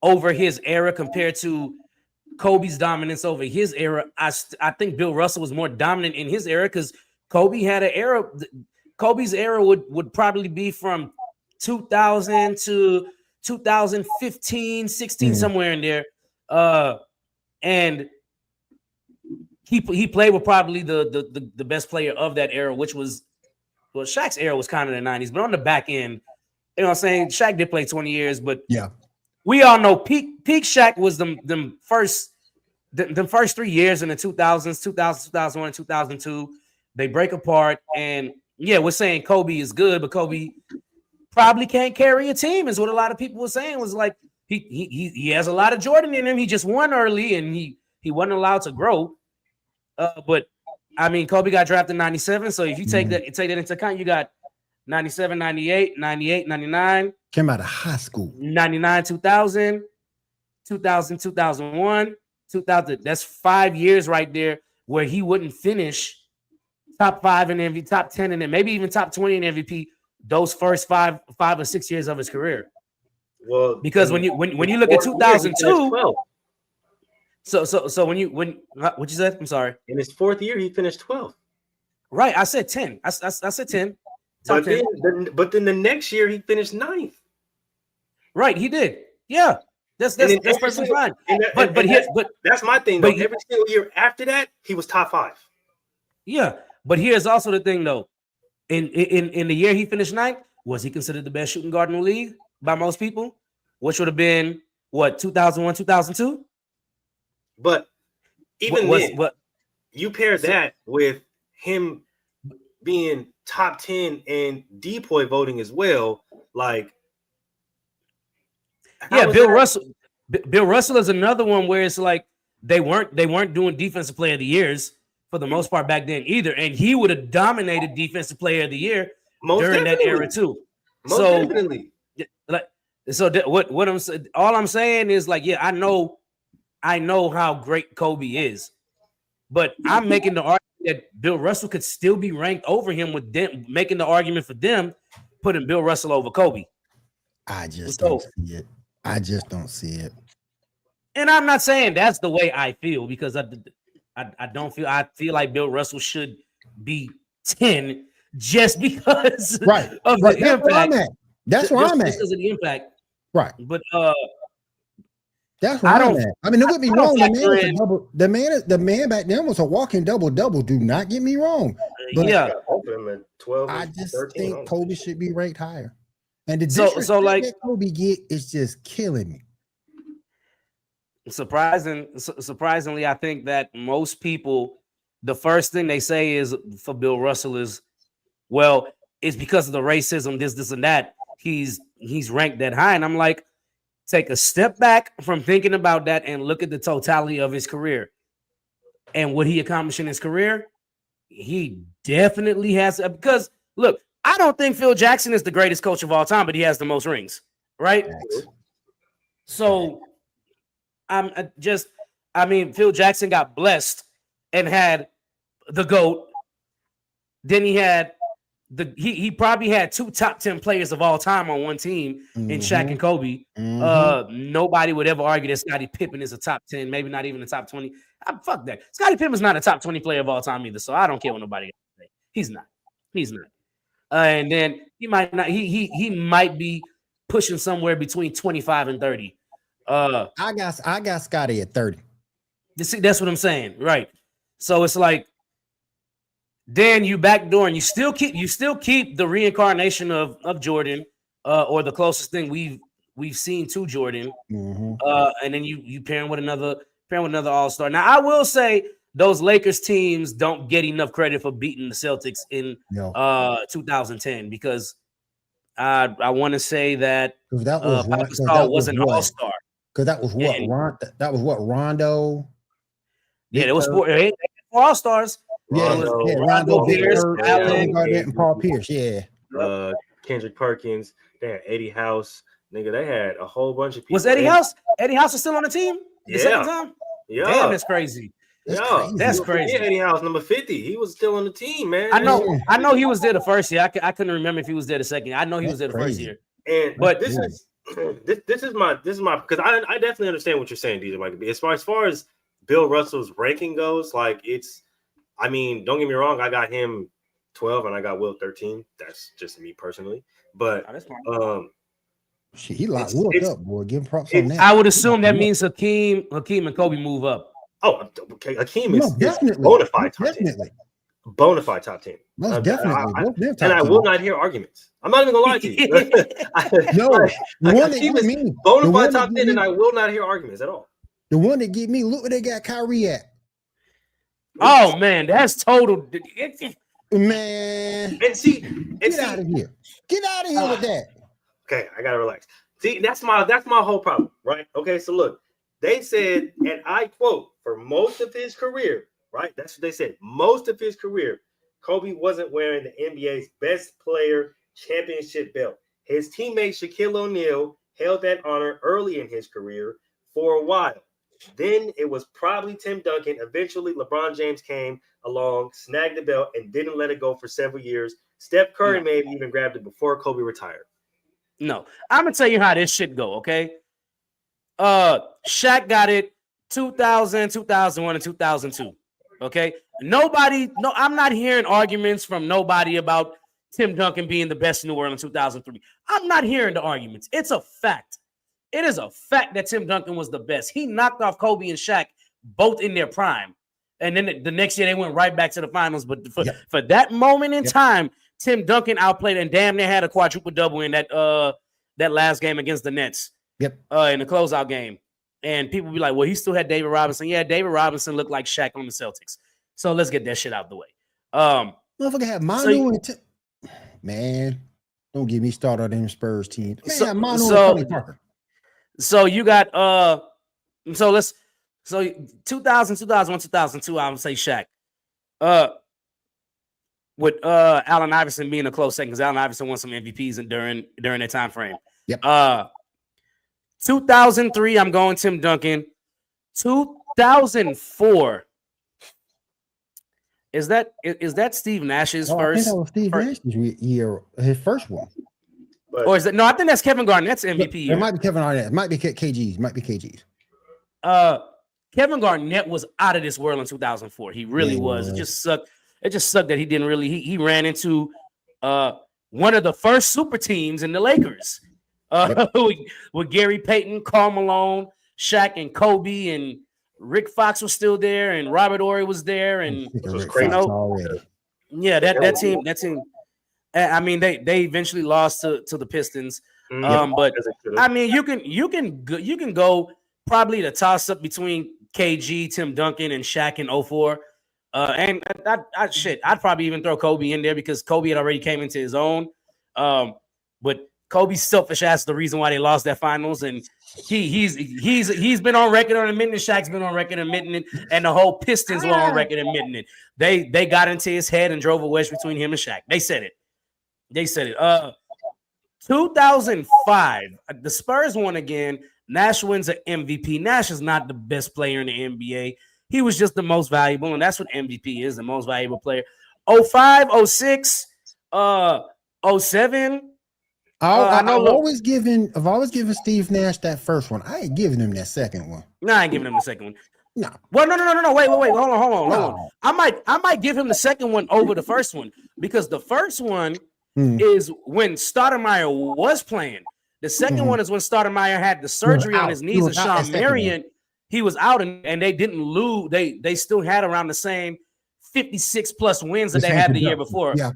over his era compared to Kobe's dominance over his era, I think Bill Russell was more dominant in his era, because Kobe had an era. Kobe's era would probably be from 2000 to 2015, 16, somewhere in there. And he played with probably the best player of that era, which was, well, Shaq's era was kind of the 90s, but on the back end, you know what I'm saying? Shaq did play 20 years, but yeah, we all know peak Shaq was them first 3 years in the 2000s, 2001, and 2002. They break apart, and yeah, we're saying Kobe is good, but Kobe probably can't carry a team, is what a lot of people were saying. Was like he has a lot of Jordan in him. He just won early, and he He wasn't allowed to grow. But I mean, Kobe got drafted in 97. So if you take that into account, you got 97, 98, 98, 99. Came out of high school. 99, 2000, 2000, 2001, 2000. That's 5 years right there where he wouldn't finish top 5 in MVP, top 10, and then maybe even top 20 in MVP those first 5 or 6 years of his career. Well, Because when you look at 2002, so when what you said? I'm sorry. In his 4th year, he finished 12th. Right, I said 10. I said 10. But then the next year he finished 9th. Right, he did. Yeah, that's perfectly fine. But that's my thing. Though. Every single year after that, he was top 5. Yeah, but here's also the thing, though. In the year he finished 9th, was he considered the best shooting guard in the league by most people? Which would have been what, 2001, 2002? But even then, you pair that with him being top 10 in DPOY voting as well. Like, yeah, Bill Russell is another one where it's like they weren't doing defensive player of the years for the most part back then either, and he would have dominated defensive player of the year during that era too. Definitely. Like, what I'm saying, all I'm saying is like, yeah, I know how great Kobe is, but I'm making the argument that Bill Russell could still be ranked over him, with them making the argument for them putting Bill Russell over Kobe. I just don't see it. I just don't see it. And I'm not saying that's the way I feel, because I don't feel, I feel like Bill Russell should be 10 just because of the impact. That's where I'm at. Because of the impact. Right. But that's where I'm at. I mean, don't get me wrong. The man back then was a walking double-double. Do not get me wrong. But yeah. I just think Kobe should be ranked higher. And the disrespect that Kobe get is just killing me. Surprisingly, I think that most people, the first thing they say is for Bill Russell is, well, it's because of the racism, this and that. He's ranked that high. And I'm like, take a step back from thinking about that and look at the totality of his career and what he accomplished in his career. He definitely has, because look, I don't think Phil Jackson is the greatest coach of all time, but he has the most rings, right? So Phil Jackson got blessed and had the GOAT. Then he had he probably had 2 top 10 players of all time on one team in Shaq and Kobe. Nobody would ever argue that Scottie Pippen is a top 10, maybe not even a top 20. Fuck that. Scottie Pippen's not a top 20 player of all time either, so I don't care what nobody else say. He's not. And then he might not. He might be pushing somewhere between 25 and 30. I got Scottie at 30. See, that's what I'm saying, right? So it's like, then you backdoor and you still keep the reincarnation of Jordan, or the closest thing we've seen to Jordan, and then you pair him with another all-star. Now I will say those Lakers teams don't get enough credit for beating the Celtics in 2010, because I want to say that Pau Gasol was an all-star. Because that was what Rondo. Yeah, it was 4 all-stars. Rondo, Pierce, Allen, and Paul Pierce. Yeah. Kendrick Perkins. They had Eddie House. Nigga, they had a whole bunch of people. Was Eddie House? Eddie House is still on the team? The second time? Yeah. Damn, that's crazy. That's crazy. Eddie House, number 50. He was still on the team, man. I know he was there the first year. I couldn't remember if he was there the second. I know he was there the first year. But this is my because I definitely understand what you're saying, DJ Mike. As far as Bill Russell's ranking goes, like I mean, don't get me wrong, I got him 12 and I got Will 13. That's just me personally. But he locked Will up, boy. Give him props on that. I would assume that means Hakeem and Kobe move up. Oh, okay. Hakeem is definitely bona fide top 10. Bona fide top 10. Most definitely. And I will not hear arguments. I'm not even gonna lie to you. Hakeem is bona fide top 10, and I will not hear arguments at all. The one that get me, look where they got Kyrie at. Oh man, that's total. Man, get out of here. Get out of here with that. Okay, I gotta relax. See, that's my whole problem, right? Okay, so look, They said, and I quote, for most of his career, right? That's what they said. Most of his career, Kobe wasn't wearing the NBA's best player championship belt. His teammate Shaquille O'Neal held that honor early in his career for a while. Then it was probably Tim Duncan. Eventually, LeBron James came along, snagged the belt, and didn't let it go for several years. Steph Curry may have even grabbed it before Kobe retired. No, I'm gonna tell you how this shit go, okay? Shaq got it 2000, 2001, and 2002. Okay. I'm not hearing arguments from nobody about Tim Duncan being the best in the world in 2003. I'm not hearing the arguments. It's a fact. It is a fact that Tim Duncan was the best. He knocked off Kobe and Shaq both in their prime. And then the next year they went right back to the finals. But for that moment in time, Tim Duncan outplayed and damn near had a quadruple double in that last game against the Nets. Yep. In the closeout game. And people be like, well, he still had David Robinson. Yeah, David Robinson looked like Shaq on the Celtics. So let's get that shit out of the way. Motherfucker had Manu man, don't get me started on them Spurs team. Man, Manu and Tony Parker. So you got 2000, 2001, 2002, I would say Shaq. With Allen Iverson being a close second, because Allen Iverson won some MVPs during that time frame. Yep. 2003, I'm going Tim Duncan. 2004. Is that Steve Nash's first? I think that was Steve Nash's year, his first one. Or is it? No, I think that's Kevin Garnett's MVP year. It might be Kevin Garnett. It might be KG's. Might be KG's. Kevin Garnett was out of this world in 2004. He really was. It just sucked. It just sucked that he didn't really. He ran into one of the first super teams in the Lakers. With Gary Payton, Karl Malone, Shaq, and Kobe, and Rick Fox was still there, and Robert Horry was there, and that team. I mean, they eventually lost to the Pistons, but I mean, you can go probably the toss up between KG, Tim Duncan, and Shaq in 04. And I'd probably even throw Kobe in there because Kobe had already came into his own. But Kobe's selfish ass the reason why they lost that finals, and he's been on record on admitting it. Shaq's been on record admitting it, and the whole Pistons were on record admitting it. They got into his head and drove a wedge between him and Shaq. They said it. 2005, the Spurs won again. Nash wins an MVP. Nash is not the best player in the NBA. He was just the most valuable, and that's what MVP is, the most valuable player. 05, 06, 07. I've always given Steve Nash that first one. I ain't giving him that second one. No, I ain't giving him the second one. No. Well, no. Wait. Hold on. I might give him the second one over the first one because the first one is when Stoudemire was playing. The second one is when Stoudemire had the surgery on his knees, and Sean Marion, he was out, and they didn't lose. They still had around the same 56 plus wins that they had the year before. Yeah.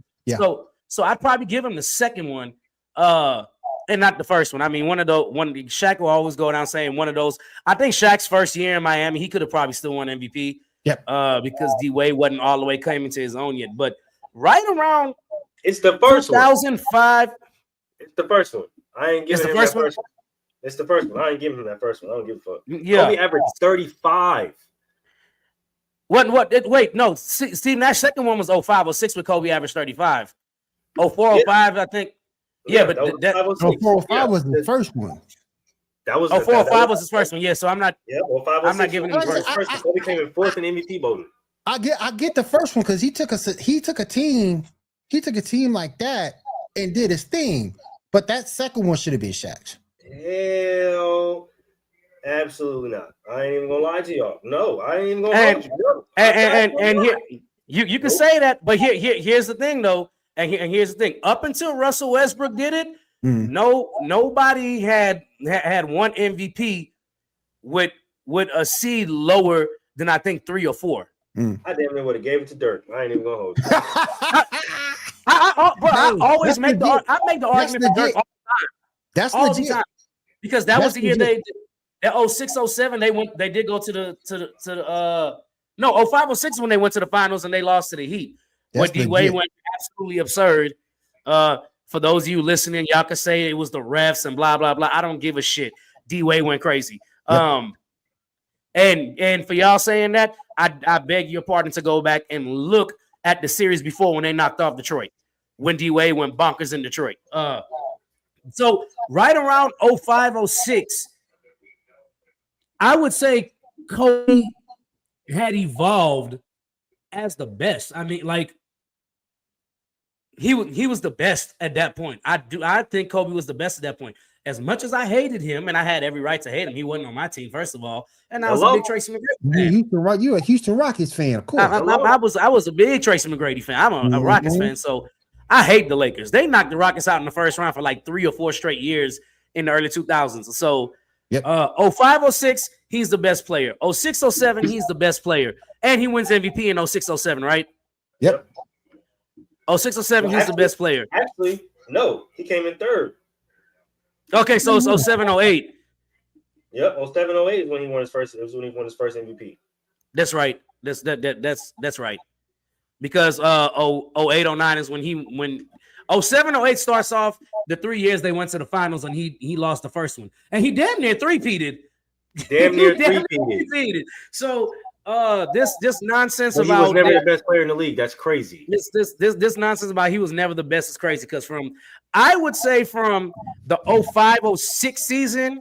So I'd probably give him the second one. And not the first one. I mean, Shaq will always go down saying one of those. I think Shaq's first year in Miami, he could have probably still won MVP. Yep. Because D Wade wasn't all the way coming to his own yet. But right around it's the first 2005. It's the first one. I ain't giving him that first one. It's the first one. I ain't giving him that first one. I don't give a fuck. Yeah. Kobe averaged 35. Wait, no. Steve Nash's second one was 05 or 06 with Kobe averaged 35. 04, 05, I think. Yeah, but that 405 was the first one. That was 405 was his first one. Yeah, so I'm not. Yeah, I'm not giving him the first one. Kobe came in fourth in MVP voting. I get the first one because he took a team like that and did his thing. But that second one should have been Shaq's. Hell, absolutely not. I ain't even gonna lie to y'all. No, I ain't even gonna lie to you. No. And here you can say that, but here's the thing though. And here's the thing: up until Russell Westbrook did it, nobody had one MVP with a seed lower than I think 3 or 4. I damn near would have gave it to Dirk. I ain't even gonna hold you. I always make the argument for Dirk all the time. That's all legit. the time because that was the year that 06, 07 they did go to the 05 06 when they went to the finals and they lost to the Heat. But D Wade went absolutely absurd. For those of you listening, y'all can say it was the refs and blah blah blah. I don't give a shit. D Wade went crazy. And for y'all saying that, I beg your pardon to go back and look at the series before when they knocked off Detroit, when D-Wade went bonkers in Detroit. So right around 05, 06, I would say Kobe had evolved as the best. I mean, like he was the best at that point. I think Kobe was the best at that point. As much as I hated him, and I had every right to hate him, he wasn't on my team, first of all. And I was a big Tracy McGrady fan. You're a Houston Rockets fan, of course. I was a big Tracy McGrady fan. I'm a Rockets fan, so I hate the Lakers. They knocked the Rockets out in the first round for like 3 or 4 straight years in the early 2000s. So 05, 06, he's the best player. 06, 07, he's the best player. And he wins MVP in 06, 07, right? Yep. 06, 07, he's the best player. Actually, no, he came in third. Okay, so it's 07, 08. Yep, 07, 08 is when he won his first. It was when he won his first MVP. That's right. That's right. Because 08, 09 is when 07, 08 starts off the 3 years they went to the finals and he lost the first one. And he damn near three-peated. Three-peated. So this nonsense about he was never the best player in the league. That's crazy. This nonsense about he was never the best is crazy because I would say from the 05, 06 season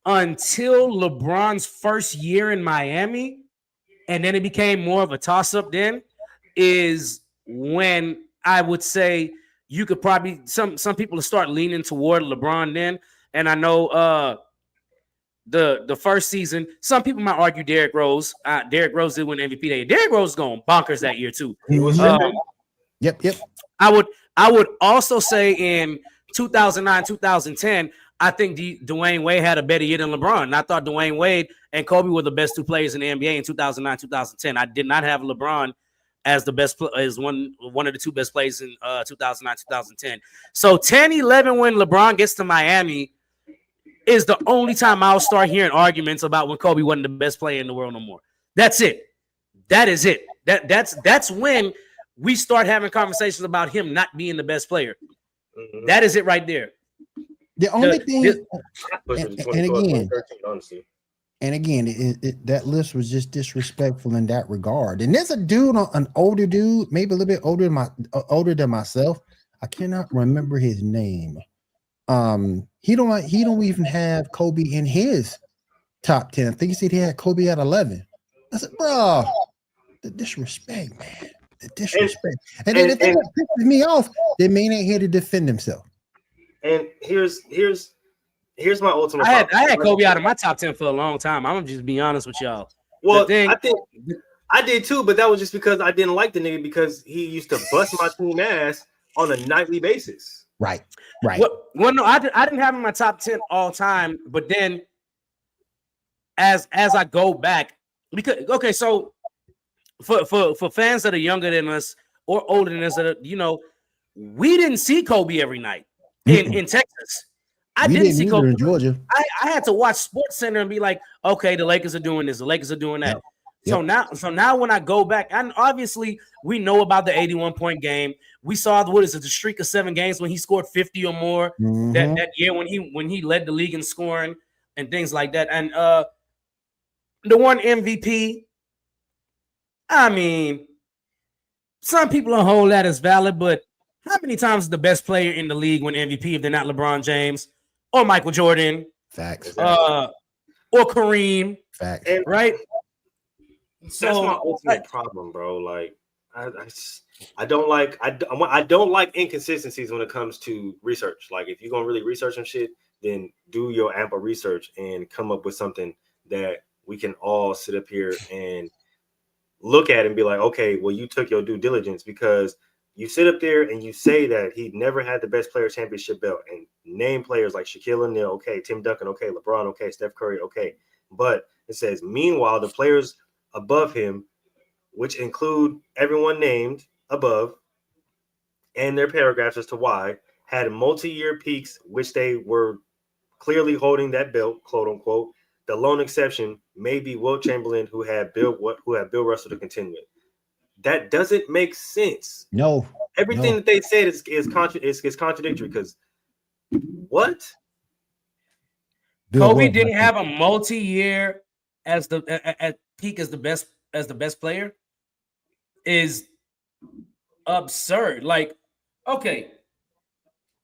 until LeBron's first year in Miami, and then it became more of a toss-up then, is when I would say you could probably some people start leaning toward LeBron then. And I know the first season, some people might argue Derrick Rose. Derrick Rose did win MVP that year. Derrick Rose going bonkers that year too. He was Yep. I would also say in 2009, 2010, I think Dwayne Wade had a better year than LeBron. And I thought Dwayne Wade and Kobe were the best 2 players in the NBA in 2009, 2010. I did not have LeBron as the best, as one of the 2 best players in 2009, 2010. So 10, 11, when LeBron gets to Miami, is the only time I'll start hearing arguments about when Kobe wasn't the best player in the world no more. That's it. That is it. That's when we start having conversations about him not being the best player. Mm-hmm. That is it right there. The only thing, and again, that list was just disrespectful in that regard. And there's a dude, an older dude, maybe a little bit older than myself. I cannot remember his name. He don't even have Kobe in his top 10. I think he said he had Kobe at 11. I said, bro, the disrespect, man. The disrespect. And then the thing that pisses me off, the man ain't here to defend himself. And here's my ultimate. I had Kobe out of my top 10 for a long time. I'm gonna just be honest with y'all. Well, I think I did too, but that was just because I didn't like the nigga because he used to bust my team ass on a nightly basis. Right. Well, no, I didn't have him in my top 10 all time, but then as I go back, because okay, so for fans that are younger than us or older than us, that are, we didn't see Kobe every night in Texas. I didn't see Kobe in Georgia. I had to watch Sports Center and be like, okay, the Lakers are doing this, the Lakers are doing that. Yep. So now when I go back, and obviously we know about the 81-point game. We saw the streak of 7 games when he scored 50 or more that year when he led the league in scoring and things like that. And the one MVP, I mean, some people don't hold that as valid, but how many times is the best player in the league win MVP if they're not LeBron James or Michael Jordan? Facts. Or Kareem. Facts. Right? So that's my ultimate problem, bro. Like, I don't like inconsistencies when it comes to research. Like, if you're gonna really research some shit, then do your ample research and come up with something that we can all sit up here and look at and be like, okay, well, you took your due diligence, because you sit up there and you say that he never had the best player championship belt and name players like Shaquille O'Neal, okay, Tim Duncan, okay, LeBron, okay, Steph Curry, okay. But it says, meanwhile, the players above him, which include everyone named above and their paragraphs as to why, had multi-year peaks, which they were clearly holding that belt, quote unquote. The lone exception may be Wilt Chamberlain, who had Bill Russell to contend with. That doesn't make sense. No, everything that they said is contradictory. Because what? Kobe didn't have a multi-year as the at peak as the best player is absurd. Like, okay,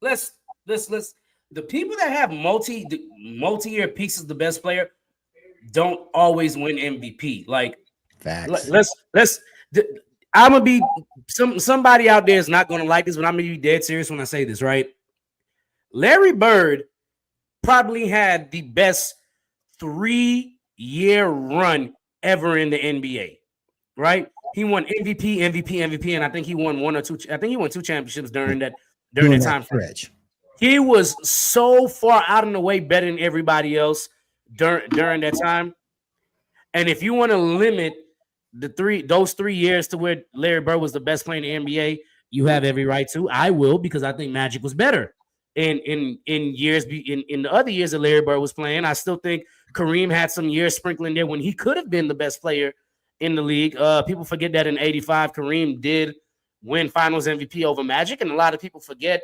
let's the people that have multi-year peaks as the best player don't always win MVP. Like, Facts. I'm gonna be somebody out there is not gonna like this, but I'm gonna be dead serious when I say this, right? Larry Bird probably had the best 3-year run ever in the NBA, right? He won MVP, and I think he won 1 or 2. I think he won 2 championships during that time stretch. He was so far out and away better than everybody else during that time. And if you want to limit those 3 years to where Larry Bird was the best player in the NBA, you have every right to. I will, because I think Magic was better in the other years that Larry Bird was playing. I still think Kareem had some years sprinkling there when he could have been the best player in the league. People forget that in '85, Kareem did win Finals MVP over Magic, and a lot of people forget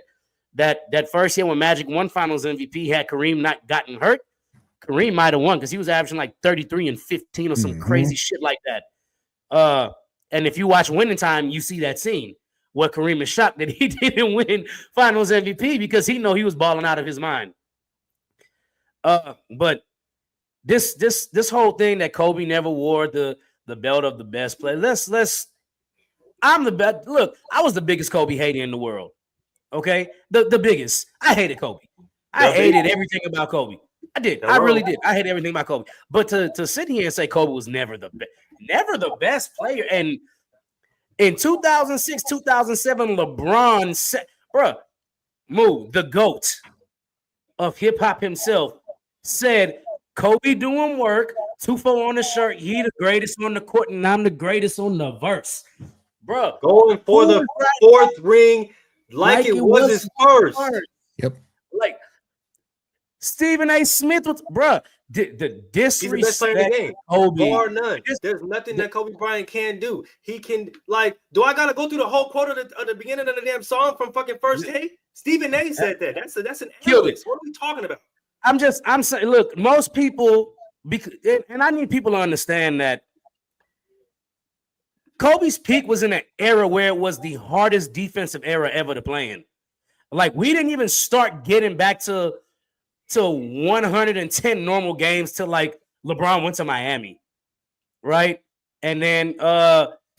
that first year when Magic won Finals MVP, had Kareem not gotten hurt, Kareem might have won because he was averaging like 33 and 15 or some crazy shit like that. And if you watch Winning Time, you see that scene where Kareem is shocked that he didn't win Finals MVP because he know he was balling out of his mind. But this whole thing that Kobe never wore the belt of the best player. I'm the best. Look, I was the biggest Kobe hater in the world. Okay, the biggest. I hated Kobe. I hated everything about Kobe. I did. I really did. I hated everything about Kobe. But to sit here and say Kobe was never the best player, and in 2006, 2007, LeBron said, "Bruh, the GOAT of hip hop himself said Kobe doing work, 2-4 on the shirt. He the greatest on the court, and I'm the greatest on the verse, bruh. Going for the 4th ring, like it was his first. Yep. Like Stephen A. Smith was, bruh. The disrespect. He's the best player in the game, Kobe. bar none. There's nothing that Kobe Bryant can do. He can, like, do I gotta go through the whole quote of the beginning of the damn song from fucking First K? Stephen A. said that. That's an evidence. What are we talking about? I'm saying, look, most people, and I need people to understand that Kobe's peak was in an era where it was the hardest defensive era ever to play in. Like, we didn't even start getting back to 110 normal games till like LeBron went to Miami, right? And then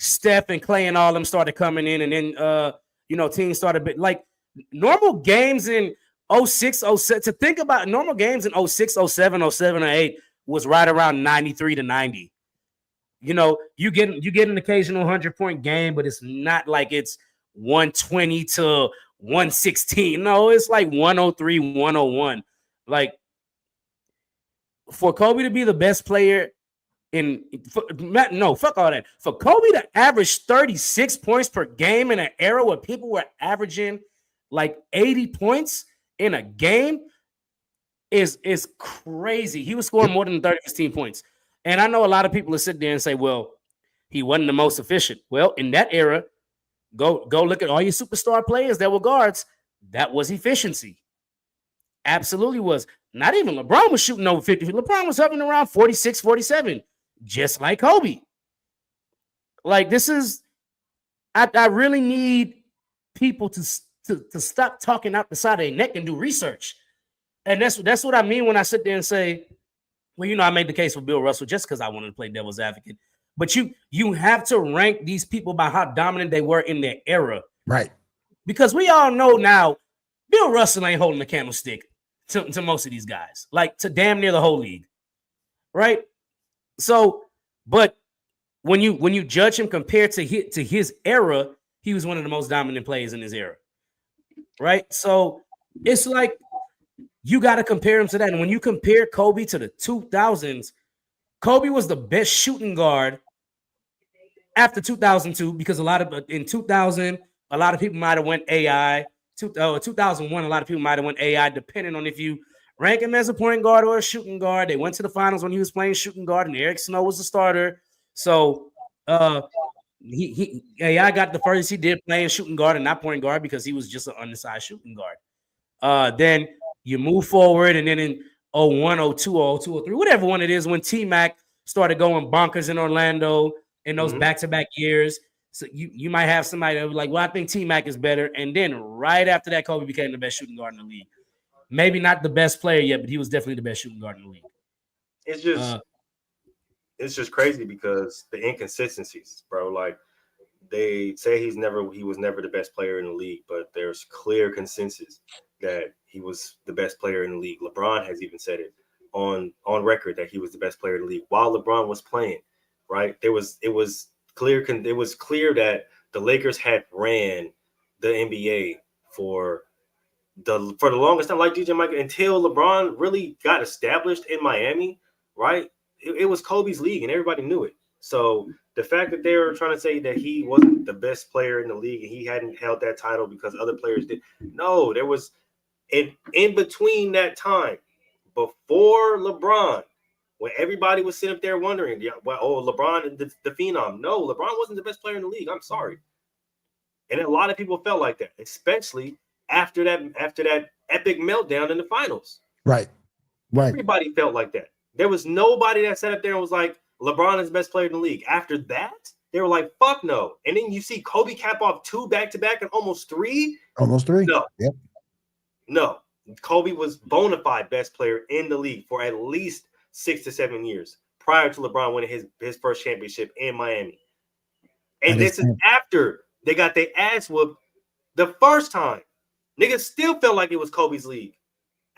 Steph and Clay and all them started coming in, and then teams started like normal games in 06, 07. To think about normal games in 06, 07, 07, or 8 was right around 93 to 90. You get an occasional 100-point game, but it's not like it's 120 to 116. No, it's like 103, 101. Like, for Kobe to be the best player fuck all that. For Kobe to average 36 points per game in an era where people were averaging like 80 points in a game is crazy. He was scoring more than 15 points. And I know a lot of people will sit there and say, well, he wasn't the most efficient. Well, in that era, go look at all your superstar players that were guards. That was efficiency. Absolutely was. Not even LeBron was shooting over 50. LeBron was hovering around 46, 47, just like Kobe. Like, this is, I really need people to stop talking out the side of their neck and do research. And that's what I mean when I sit there and say, well, I made the case for Bill Russell just because I wanted to play devil's advocate. But you have to rank these people by how dominant they were in their era. Right. Because we all know now, Bill Russell ain't holding the candlestick to most of these guys, like to damn near the whole league, right? So, but when you judge him compared to his era, he was one of the most dominant players in his era, right? So it's like you got to compare him to that. And when you compare Kobe to the 2000s, Kobe was the best shooting guard after 2002 because in 2000, a lot of people might have went AI. 2001, a lot of people might have went AI, depending on if you rank him as a point guard or a shooting guard. They went to the finals when he was playing shooting guard, and Eric Snow was the starter. So AI got the first he did playing shooting guard and not point guard because he was just an undersized shooting guard. Then you move forward, and then in 01, 02, 02, 03, whatever one it is, when T-Mac started going bonkers in Orlando in those Mhm. back-to-back years. So you might have somebody that was like, well, I think T-Mac is better. And then right after that, Kobe became the best shooting guard in the league. Maybe not the best player yet, but he was definitely the best shooting guard in the league. It's just crazy because the inconsistencies, bro. Like they say he was never the best player in the league, but there's clear consensus that he was the best player in the league. LeBron has even said it on record that he was the best player in the league while LeBron was playing. Right? It was clear that the Lakers had ran the NBA for the longest time, like DJ Mike, until LeBron really got established in Miami, right? It was Kobe's league and everybody knew it. So the fact that they were trying to say that he wasn't the best player in the league and he hadn't held that title because other players did. No, there was in between that time, before LeBron, when everybody was sitting up there wondering, LeBron, the phenom. No, LeBron wasn't the best player in the league. I'm sorry. And a lot of people felt like that, especially after that epic meltdown in the finals. Right. Everybody felt like that. There was nobody that sat up there and was like, LeBron is the best player in the league. After that, they were like, fuck no. And then you see Kobe cap off 2 back-to-back and almost 3. Almost 3. No. Yep. No. Kobe was bona fide best player in the league for at least 6 to 7 years prior to LeBron winning his first championship in Miami. And this is after they got their ass whooped the first time. Niggas still felt like it was Kobe's league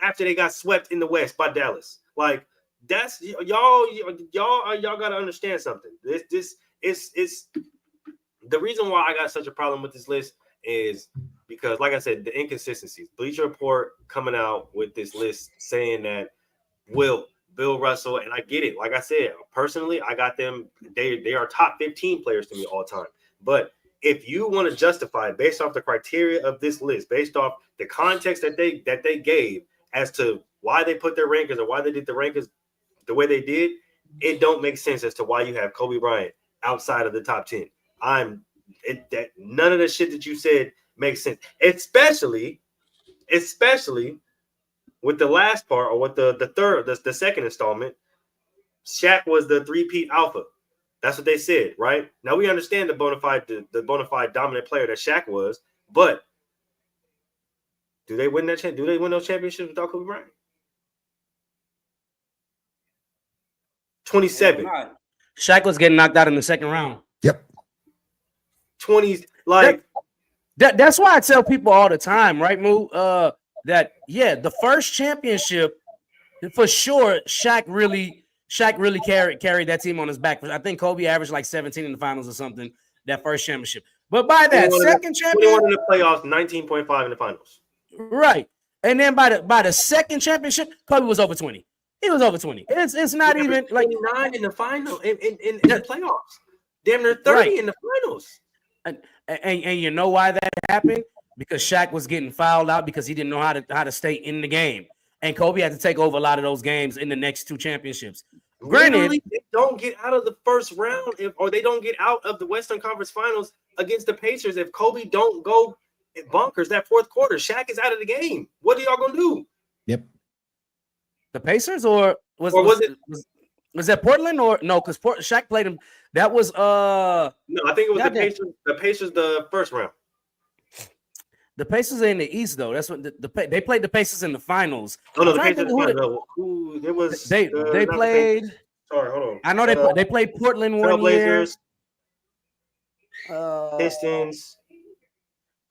after they got swept in the West by Dallas. Like, that's y'all gotta understand something. This is the reason why I got such a problem with this list is because, like I said, the inconsistencies. Bleacher Report coming out with this list saying that Bill Russell, and I get it. Like I said, personally, I got them. They are top 15 players to me all time. But if you want to justify it based off the criteria of this list, based off the context that they gave as to why they put their rankings or why they did the rankings the way they did, it don't make sense as to why you have Kobe Bryant outside of the top 10. None of the shit that you said makes sense, especially with the last part or with the second installment. Shaq was the three-peat alpha. That's what they said, right? Now we understand the bona fide dominant player that Shaq was, but do they win those championships without Kobe Bryant? 27. Shaq was getting knocked out in the second round. Yep. 20s, like that's why I tell people all the time, right, Moo? That the first championship for sure. Shaq really carried that team on his back. I think Kobe averaged like 17 in the finals or something that first championship. But by that second championship, 21 in the playoffs, 19.5 in the finals. Right, and then by the second championship, Kobe was over 20. He was over 20. It's not even like 9 in the final in the playoffs. Damn near 30 in the finals. And you know why that happened? Because Shaq was getting fouled out because he didn't know how to stay in the game. And Kobe had to take over a lot of those games in the next 2 championships. Granted, they don't get out of the first round or they don't get out of the Western Conference Finals against the Pacers if Kobe don't go bonkers that fourth quarter. Shaq is out of the game. What are y'all gonna do? Yep. The Pacers was that Portland or no? Because Shaq played him. That was no, I think it was the Pacers. The Pacers, the first round. The Pacers are in the East though. That's what they played the Pacers in the finals. Oh no, the Pacers. It was they played. Sorry, hold on. I know they played Portland one year. Pistons.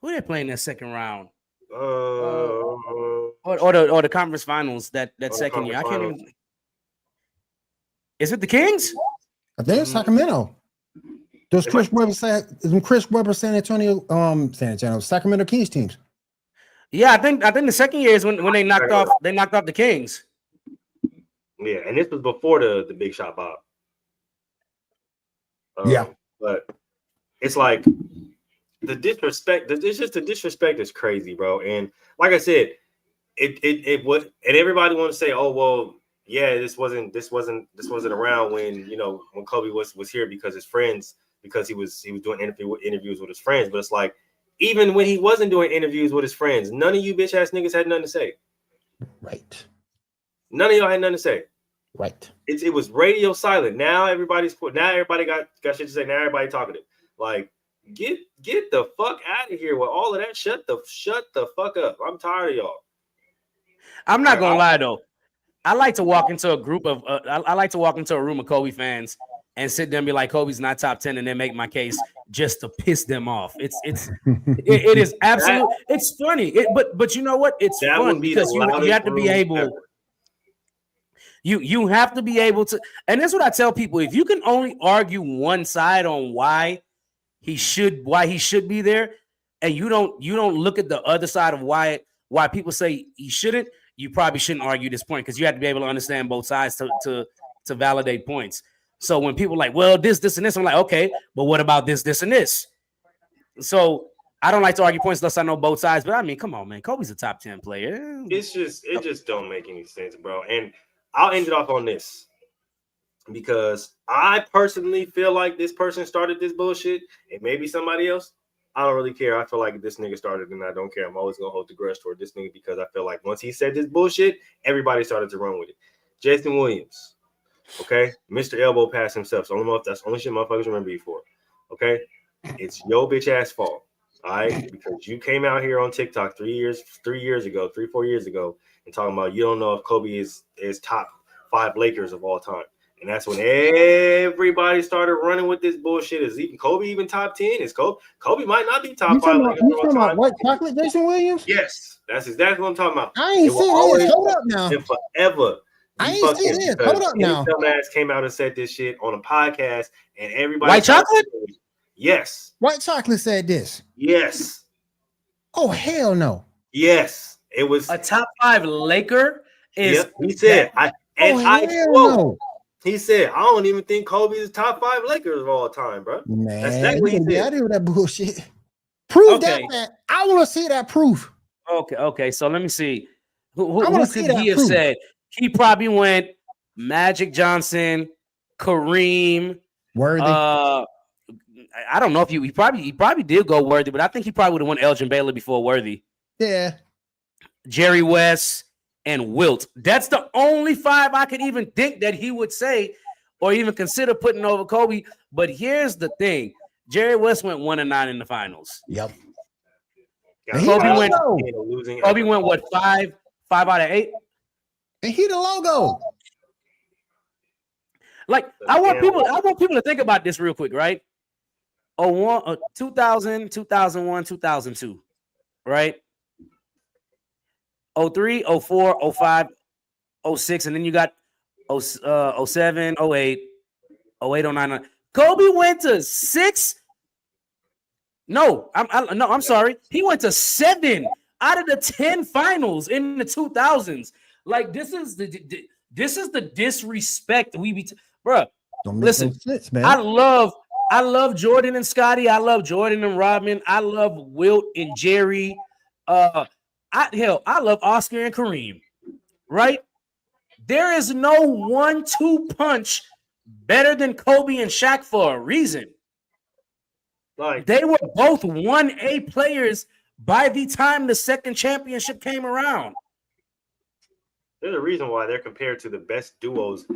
Who they playing that second round? Or the conference finals that second year. I can't even. Is it the Kings? I think it's Sacramento. Those Chris Webber San Antonio, Sacramento Kings teams. Yeah, I think the second year is when they knocked off the Kings. Yeah, and this was before the Big Shot Bob. Yeah, but it's like the disrespect. It's just the disrespect is crazy, bro. And like I said, it was, and everybody want to say, oh well, yeah, this wasn't around when when Kobe was here because his friends, because he was doing interviews with his friends. But it's like, even when he wasn't doing interviews with his friends, none of you bitch ass niggas had nothing to say. Right. None of y'all had nothing to say. Right. It was radio silent. Now everybody got shit to say. Now everybody talkative. Like, get the fuck out of here with all of that. Shut the fuck up. I'm tired of y'all. I'm not gonna lie though. I like to walk into a group of I like to walk into a room of Kobe fans and sit there and be like, Kobe's not top 10, and then make my case just to piss them off. It is absolute. It's funny, but you know what? It's fun because you have to be able. You have to be able to, and that's what I tell people. If you can only argue one side on why he should be there, and you don't look at the other side of why people say he shouldn't, you probably shouldn't argue this point, because you have to be able to understand both sides to validate points. So when people are like, well, this, and this, I'm like, okay, but what about this, and this? So I don't like to argue points unless I know both sides. But I mean, come on, man, Kobe's a top 10 player. It just don't make any sense, bro. And I'll end it off on this, because I personally feel like this person started this bullshit. It may be somebody else. I don't really care. I feel like this nigga started, and I don't care. I'm always gonna hold the grudge toward this nigga, because I feel like once he said this bullshit, everybody started to run with it. Jason Williams, okay, Mr. Elbow Pass himself. So that's the only shit motherfuckers remember you for. Okay, it's your bitch ass fault. All right, because you came out here on TikTok 4 years ago, and talking about you don't know if Kobe is top 5 Lakers of all time. And that's when everybody started running with this bullshit. Is Kobe even top 10? Is Kobe might not be top 5 Lakers of all time. White chocolate, Jason Williams? Yes, that's exactly what I'm talking about. I ain't seen this. Hold up now. And forever. I ain't seen this. Hold up now. Dumbass came out and said this shit on a podcast, and everybody. White chocolate? Yes. White chocolate said this. Yes. Oh, hell no. Yes. It was a top 5 Laker. He said, no. He said, I don't even think Kobe is top 5 Lakers of all time, bro. Man, that's exactly what he said. I that bullshit. Prove that, man. I want to see that proof. Okay. So let me see. Who could he have said? He probably went Magic Johnson, Kareem, Worthy. I don't know if he probably did go Worthy, but I think he probably would have won Elgin Baylor before Worthy. Yeah. Jerry West and Wilt. That's the only 5 I could even think that he would say or even consider putting over Kobe. But here's the thing. Jerry West went 1-9 in the finals. Yep. Kobe went what, 5 out of 8? And he the logo. Like, I want people to think about this real quick, right? 2000, 2001, 2002, right? 03, 04, 05, 06, and then you got 07, 08, 08, 09. Kobe went to 6. I'm sorry. He went to 7 out of the 10 finals in the 2000s. Like, this is the disrespect we be, bruh. Listen, sense, man. I love Jordan and Scottie. I love Jordan and Rodman. I love Wilt and Jerry. I love Oscar and Kareem. Right? There is no 1-2 punch better than Kobe and Shaq for a reason. Like, they were both 1A players by the time the second championship came around. There's a reason why they're compared to the best duos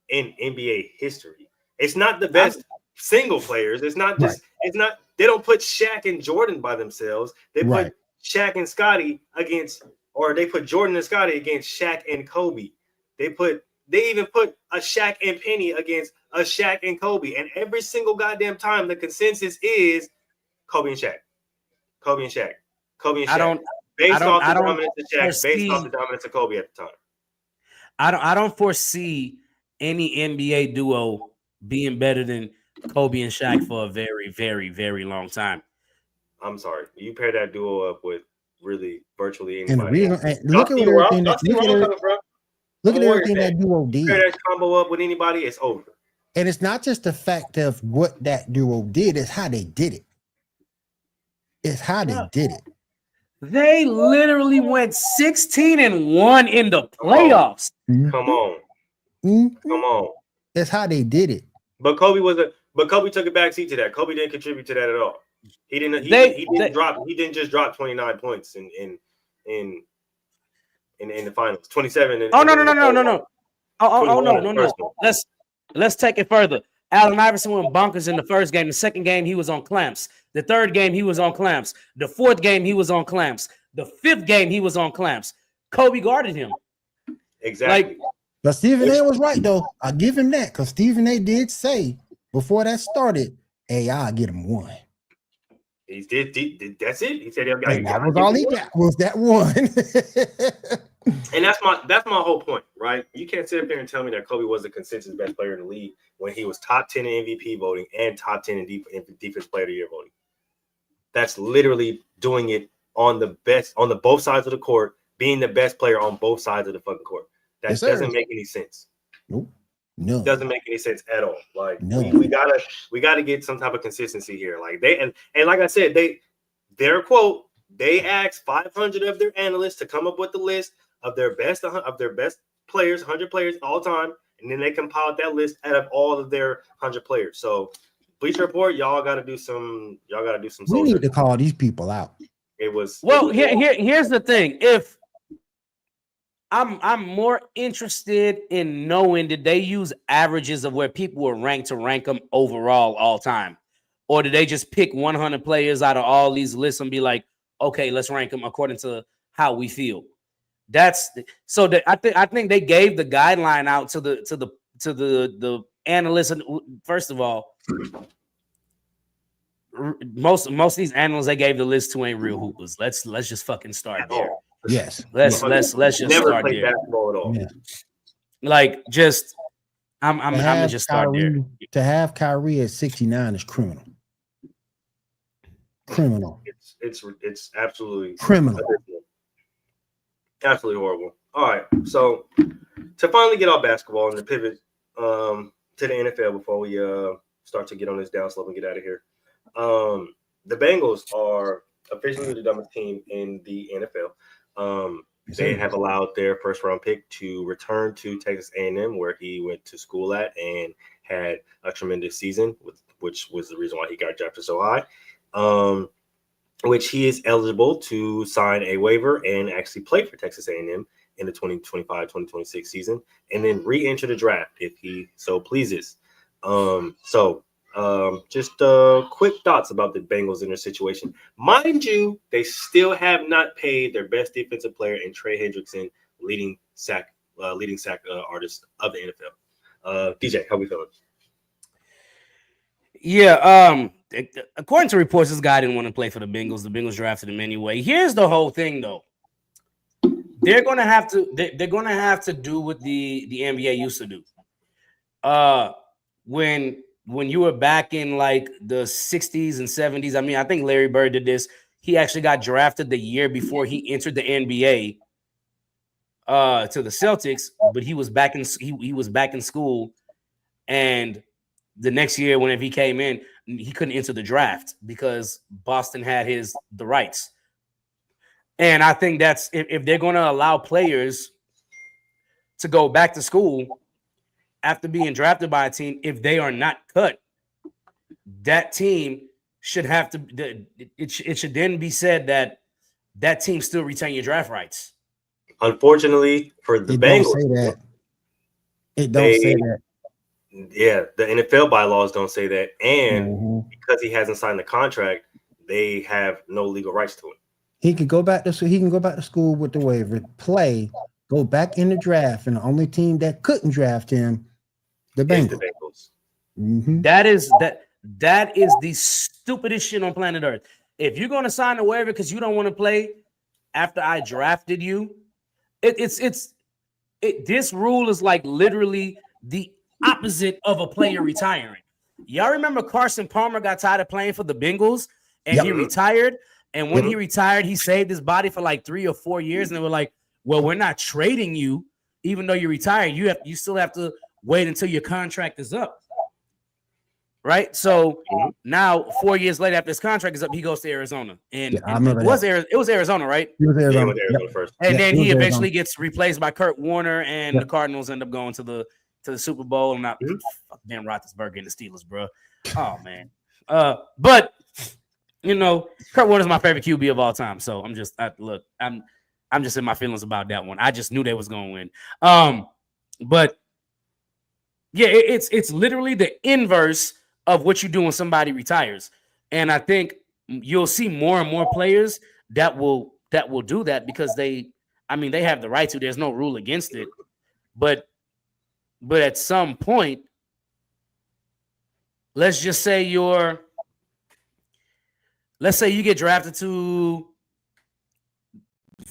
in NBA history. It's not the best single players. It's not just. Right. It's not. They don't put Shaq and Jordan by themselves. They put Shaq and Scottie against, or they put Jordan and Scottie against Shaq and Kobe. They even put a Shaq and Penny against a Shaq and Kobe. And every single goddamn time, the consensus is Kobe and Shaq. Kobe and Shaq. Kobe and Shaq. Based off the dominance of Shaq, based off the dominance of Kobe at the time. I don't foresee any NBA duo being better than Kobe and Shaq for a very, very, very long time. I'm sorry. You pair that duo up with really virtually anybody. Look at everything that duo did. Pair that combo up with anybody, it's over. And it's not just the fact of what that duo did, it's how they did it. It's how they did it. They literally went 16-1 in the playoffs. Come on. Come on. That's how they did it. But Kobe took a backseat to that. Kobe didn't contribute to that at all. He didn't just drop 29 points in the finals. 27. No. Oh, no. Personal. Let's take it further. Allen Iverson went bonkers in the first game. The second game, he was on clamps. The third game, he was on clamps. The fourth game, he was on clamps. The fifth game, he was on clamps. Kobe guarded him. Exactly. But Stephen A was right though. I give him that because Stephen A did say before that started, "Hey, I'll get him one." He did. That's it. He said that was all he got was that one. And that's my whole point, right? You can't sit up there and tell me that Kobe was the consensus best player in the league when he was top 10 in MVP voting and top 10 in defense player of the year voting. That's literally doing it on the both sides of the court, being the best player on both sides of the fucking court. That doesn't make any sense. Nope. No, it doesn't make any sense at all. Like no. we gotta get some type of consistency here. Like they and like I said, their quote, they asked 500 of their analysts to come up with the list of their best players, 100 players all time, and then they compiled that list out of all of their 100 players. So Bleacher Report, y'all got to do some. We need to call these people out. Here's the thing. If I'm more interested in knowing, did they use averages of where people were ranked to rank them overall all time, or did they just pick 100 players out of all these lists and be like, okay, let's rank them according to how we feel? I think they gave the guideline out to the analysts. And first of all, most of these analysts they gave the list to ain't real hoopers. Let's just fucking start there. Yes. Let's just never start played there. basketball at all. Yeah. Like just I'm gonna just start there. To have Kyrie at 69 is criminal. Criminal. It's absolutely criminal. Absolutely horrible. All right, so to finally get off basketball and to pivot to the NFL before we start to get on this downslope and get out of here. The Bengals are officially the dumbest team in the NFL. They have allowed their first round pick to return to Texas A&M, where he went to school at and had a tremendous season, which was the reason why he got drafted so high. Which he is eligible to sign a waiver and actually play for Texas A&M in the 2025-2026 season, and then re-enter the draft if he so pleases. Just quick thoughts about the Bengals and their situation. Mind you, they still have not paid their best defensive player in Trey Hendrickson, leading sack artist of the NFL. DJ, how we feeling? Yeah, according to reports, this guy didn't want to play for the Bengals. The Bengals drafted him anyway. Here's the whole thing, though. They're gonna have to do what the NBA used to do. When you were back in like the 60s and 70s, I mean, I think Larry Bird did this. He actually got drafted the year before he entered the NBA to the Celtics, but he was back in school, and the next year, whenever he came in, he couldn't enter the draft because Boston had the rights. And I think that's if they're going to allow players to go back to school after being drafted by a team, if they are not cut, that team should have to. It should then be said that team still retain your draft rights. Unfortunately for the Bengals, it don't say that. Yeah, the NFL bylaws don't say that, and because he hasn't signed the contract, they have no legal rights to it. He can go back to school with the waiver, play, go back in the draft, and the only team that couldn't draft him, the Bengals. Mm-hmm. That is the stupidest shit on planet Earth. If you're going to sign a waiver because you don't want to play after I drafted you, this rule is like literally the opposite of a player retiring. Y'all remember Carson Palmer got tired of playing for the Bengals and he retired? And when he retired, he saved his body for like 3 or 4 years. And they were like, well, we're not trading you. Even though you're retired, you still have to wait until your contract is up. Right? So now 4 years later, after his contract is up, he goes to Arizona. And it was Arizona, right? He was Arizona, first. And then he eventually gets replaced by Kurt Warner, and the Cardinals end up going to the Super Bowl, and not Ben Roethlisberger and the Steelers, bro. Oh man. But you know, Kurt Warner's my favorite QB of all time. So I'm just in my feelings about that one. I just knew they was gonna win. But Yeah, it's literally the inverse of what you do when somebody retires. And I think you'll see more and more players that will do that because they have the right to. There's no rule against it. But at some point, let's just say let's say you get drafted to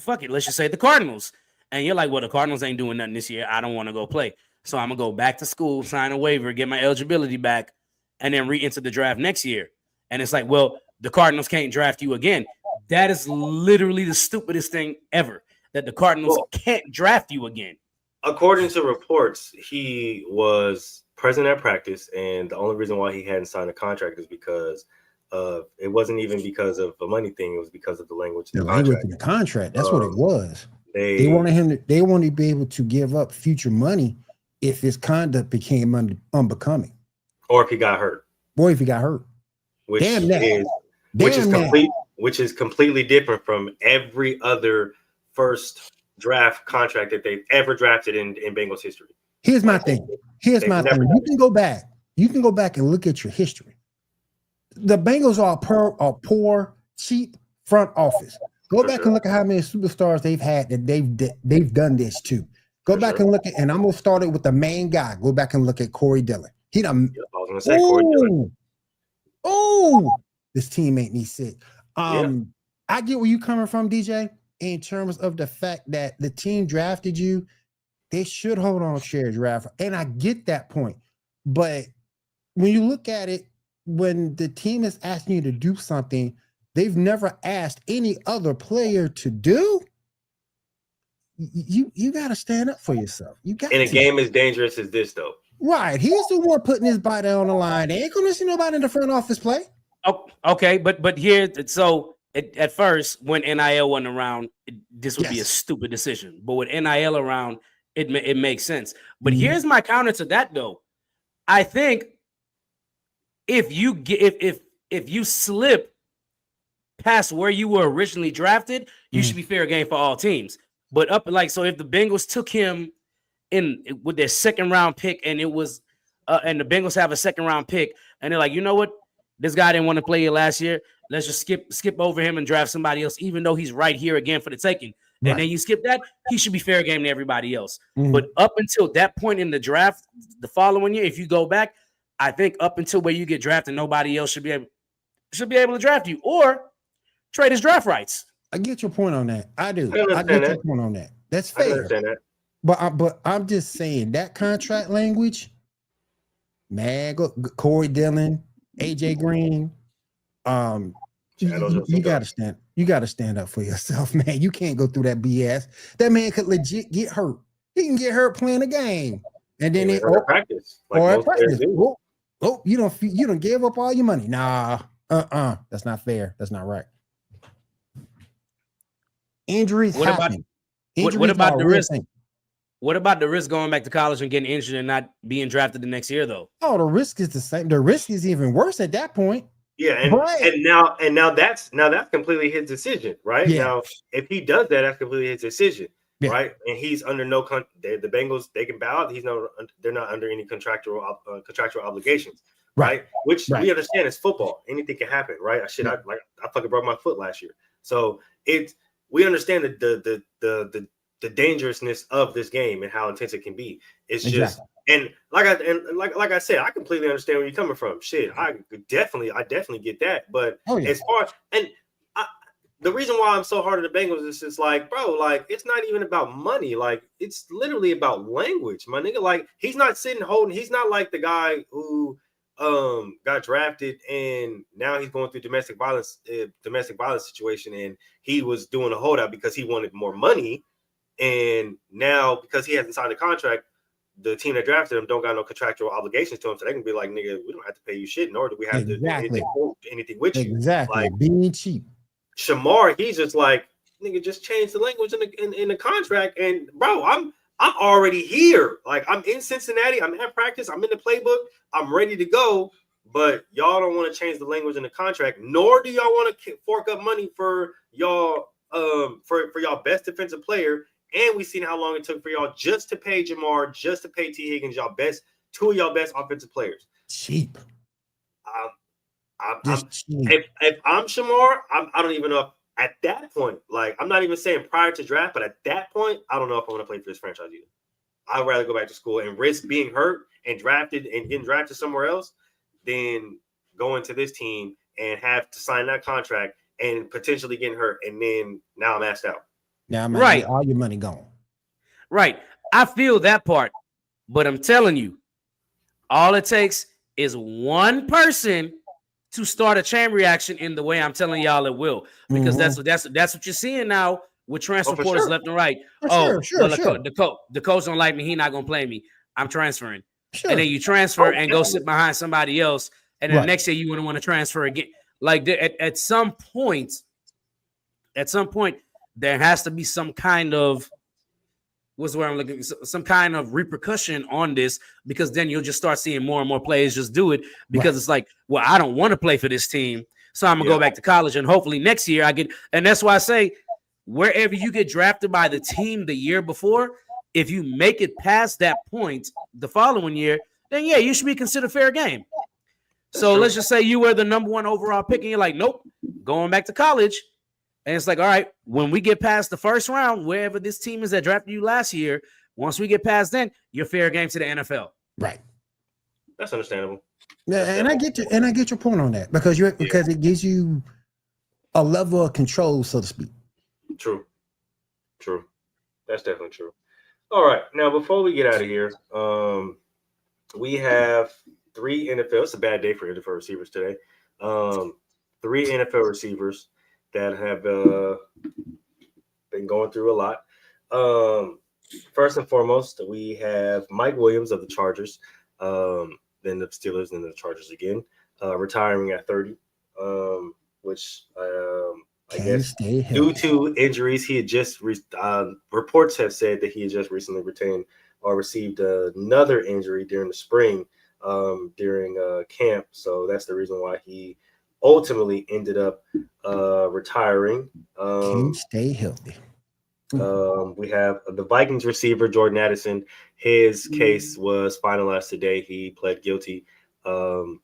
let's just say the Cardinals. And you're like, well, the Cardinals ain't doing nothing this year. I don't want to go play. So I'm going to go back to school, sign a waiver, get my eligibility back, and then re-enter the draft next year. And it's like, well, the Cardinals can't draft you again. That is literally the stupidest thing ever, that the Cardinals can't draft you again. According to reports, he was present at practice, and the only reason why he hadn't signed a contract is because it wasn't even because of the money thing. It was because of the language. The language in the contract. That's what it was. They wanted him to. They wanted to be able to give up future money if his conduct became unbecoming, or if he got hurt. Boy, if he got hurt, which is completely different from every other first draft contract that they've ever drafted in Bengals history. Here's my thing. You can go back. You can go back and look at your history. The Bengals are a poor, cheap front office. Go back and look at how many superstars they've had that they've done this to. Go back and look at, and I'm gonna start it with the main guy. Go back and look at Corey Dillon. He done. I was gonna say Corey Dillon. Oh, this team made me sick. I get where you coming from, DJ, in terms of the fact that the team drafted you. They should hold on to your draft, and I get that point. But when you look at it, when the team is asking you to do something they've never asked any other player to do, you got to stand up for yourself. You got in a game as dangerous as this, though. Right, he's the one putting his body on the line. They ain't gonna see nobody in the front office play. Oh, okay, but here, so at first when NIL wasn't around, this would be a stupid decision. But with NIL around, it makes sense. But here's my counter to that, though. I think if you slip past where you were originally drafted, you should be fair game for all teams. But so if the Bengals took him in with their second round pick, and it was and the Bengals have a second round pick, and they're like, you know what, this guy didn't want to play here last year. Let's just skip over him and draft somebody else, even though he's right here again for the taking. Right. And then you skip that, he should be fair game to everybody else. But up until that point in the draft, the following year, if you go back, I think up until where you get drafted, nobody else should be able to draft you or trade his draft rights. I get your point on that. I do. I get your point on that. That's fair. I understand that. But I'm just saying that contract language, man. Corey Dillon, AJ Green, you gotta stand. You gotta stand up for yourself, man. You can't go through that BS. That man could legit get hurt. He can get hurt playing a game, and then practice. Practice. Oh, you don't give up all your money. Nah, that's not fair. That's not right. Injuries happen. What about the risk? What about the risk going back to college and getting injured and not being drafted the next year, though? Oh, the risk is the same. The risk is even worse at that point. Yeah, and now that's completely his decision, right? Yeah. Now, if he does that, that's completely his decision, right? And he's under no the Bengals, they can bow out. They're not under any contractual obligations, right? Which we understand is football. Anything can happen, right? I fucking broke my foot last year, so we understand the dangerousness of this game and how intense it can be. It's just like I said, I completely understand where you're coming from. Shit, I definitely get that. But as far the reason why I'm so hard on the Bengals is just like, bro, like it's not even about money. Like it's literally about language, my nigga. Like he's not he's not like the guy who got drafted and now he's going through domestic violence situation, and he was doing a holdout because he wanted more money. And now, because he hasn't signed a contract, the team that drafted him don't got no contractual obligations to him, so they can be like, "Nigga, we don't have to pay you shit, nor do we have to do anything with you." Exactly, like being cheap. Shamar, he's just like, "Nigga, just change the language in the contract." And bro, I'm already here. Like I'm in Cincinnati. I'm at practice. I'm in the playbook. I'm ready to go. But y'all don't want to change the language in the contract, nor do y'all want to fork up money for y'all for y'all best defensive player. And we've seen how long it took for y'all just to pay Jamar, just to pay T. Higgins, y'all best two of y'all best offensive players. Cheap. I'm, Just cheap. if I'm Shamar, I don't even know if at that point, like I'm not even saying prior to draft, but at that point, I don't know if I want to play for this franchise either. I'd rather go back to school and risk being hurt and drafted and getting drafted somewhere else than going to this team and have to sign that contract and potentially getting hurt. And then now I'm asked out. Now, man, Right. all your money gone. Right. I feel that part, but I'm telling you, all it takes is one person to start a chain reaction in the way I'm telling y'all it will, because that's what you're seeing now with transfer for portals sure. left and right. Sure. The coach don't like me. He not gonna play me. I'm transferring. Sure. And then you transfer and go sit behind somebody else. And then Right. next year you wouldn't want to transfer again. Like at some point, there has to be some kind of what's where I'm looking, some kind of repercussion on this, because then you'll just start seeing more and more players just do it because it's like, well, I don't want to play for this team, so I'm gonna go back to college and hopefully next year I get. And that's why I say, wherever you get drafted by the team the year before, if you make it past that point the following year, then yeah, you should be considered fair game. So let's just say you were the number 1 overall pick and you're like, nope, going back to college. And it's like, all right, when we get past the first round, wherever this team is that drafted you last year, once we get past then, you're fair game to the NFL. Right. That's understandable. Yeah, and I get your point on that because it gives you a level of control, so to speak. True. That's definitely true. All right. Now, before we get out of here, we have 3 NFL. It's a bad day for NFL receivers today. 3 NFL receivers that have been going through a lot. First and foremost, we have Mike Williams of the Chargers, then the Steelers, then the Chargers again, retiring at 30, which I guess due to injuries, he had just reports have said that he had just recently received another injury during the spring during camp. So that's the reason why he ultimately ended up retiring. Can stay healthy. We have the Vikings receiver Jordan Addison. His case was finalized today. He pled guilty to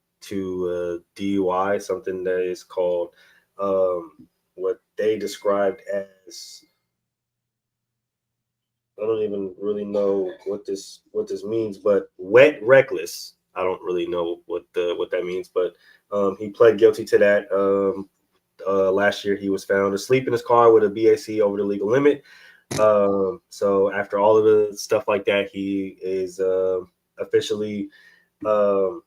DUI, something that is called what they described as, I don't even really know what this means, but wet reckless. I don't really know what that means, but he pled guilty to that. Last year, he was found asleep in his car with a BAC over the legal limit. So after all of the stuff like that, he is officially found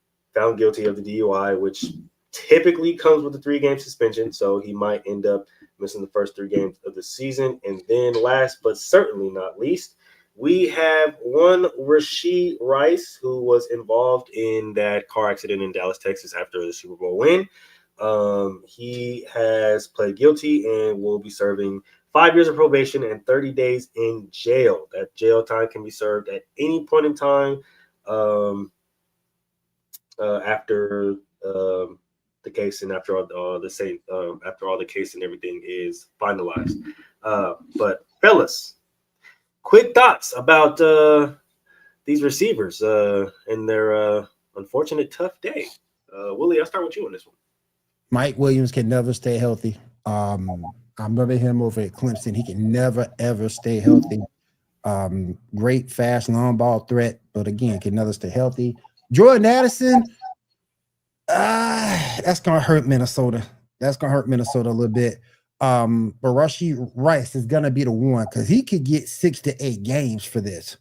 guilty of the DUI, which typically comes with a 3-game suspension. So he might end up missing the first 3 games of the season. And then last but certainly not least, we have one Rashee Rice, who was involved in that car accident in Dallas, Texas after the Super Bowl win. He has pled guilty and will be serving 5 years of probation and 30 days in jail. That jail time can be served at any point in time after the case and after all the case and everything is finalized. But fellas, quick thoughts about these receivers and their unfortunate tough day. Willie, I'll start with you on this one. Mike Williams can never stay healthy. I remember him over at Clemson. He can never, ever stay healthy. Great, fast, long ball threat, but again, can never stay healthy. Jordan Addison, that's going to hurt Minnesota. That's going to hurt Minnesota a little bit. But Rashee Rice is going to be the one because he could get 6 to 8 games for this.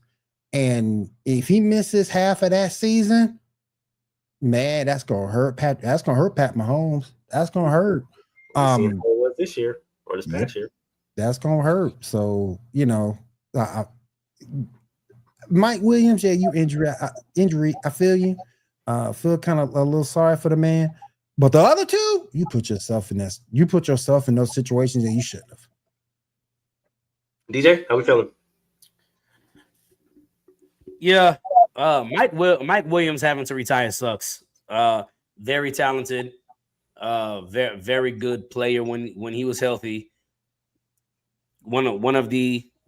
And if he misses half of that season, man, that's going to hurt Pat. That's going to hurt Pat Mahomes. That's going to hurt. This year or this past year. That's going to hurt. So, Mike Williams, you injury. I feel you. Feel kind of a little sorry for the man. But the other two, you put yourself in this. You put yourself in those situations that you shouldn't have. DJ, how we feeling? Yeah, Mike Williams having to retire sucks. Very talented, very very good player when he was healthy.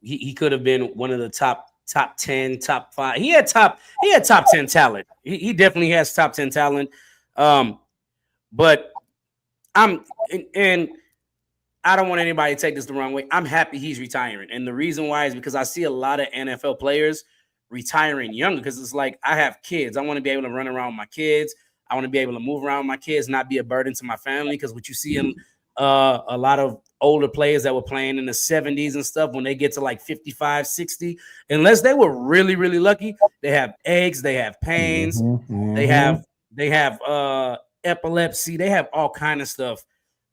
He could have been one of the top top 10, top 5. He had top 10 talent. He definitely has top 10 talent. But and I don't want anybody to take this the wrong way. I'm happy he's retiring. And the reason why is because I see a lot of NFL players retiring younger, because it's like, I have kids. I want to be able to run around with my kids. I want to be able to move around with my kids, not be a burden to my family. Because what you see in a lot of older players that were playing in the 70s and stuff, when they get to like 55, 60, unless they were really, really lucky, they have aches, they have pains, they have epilepsy, they have all kind of stuff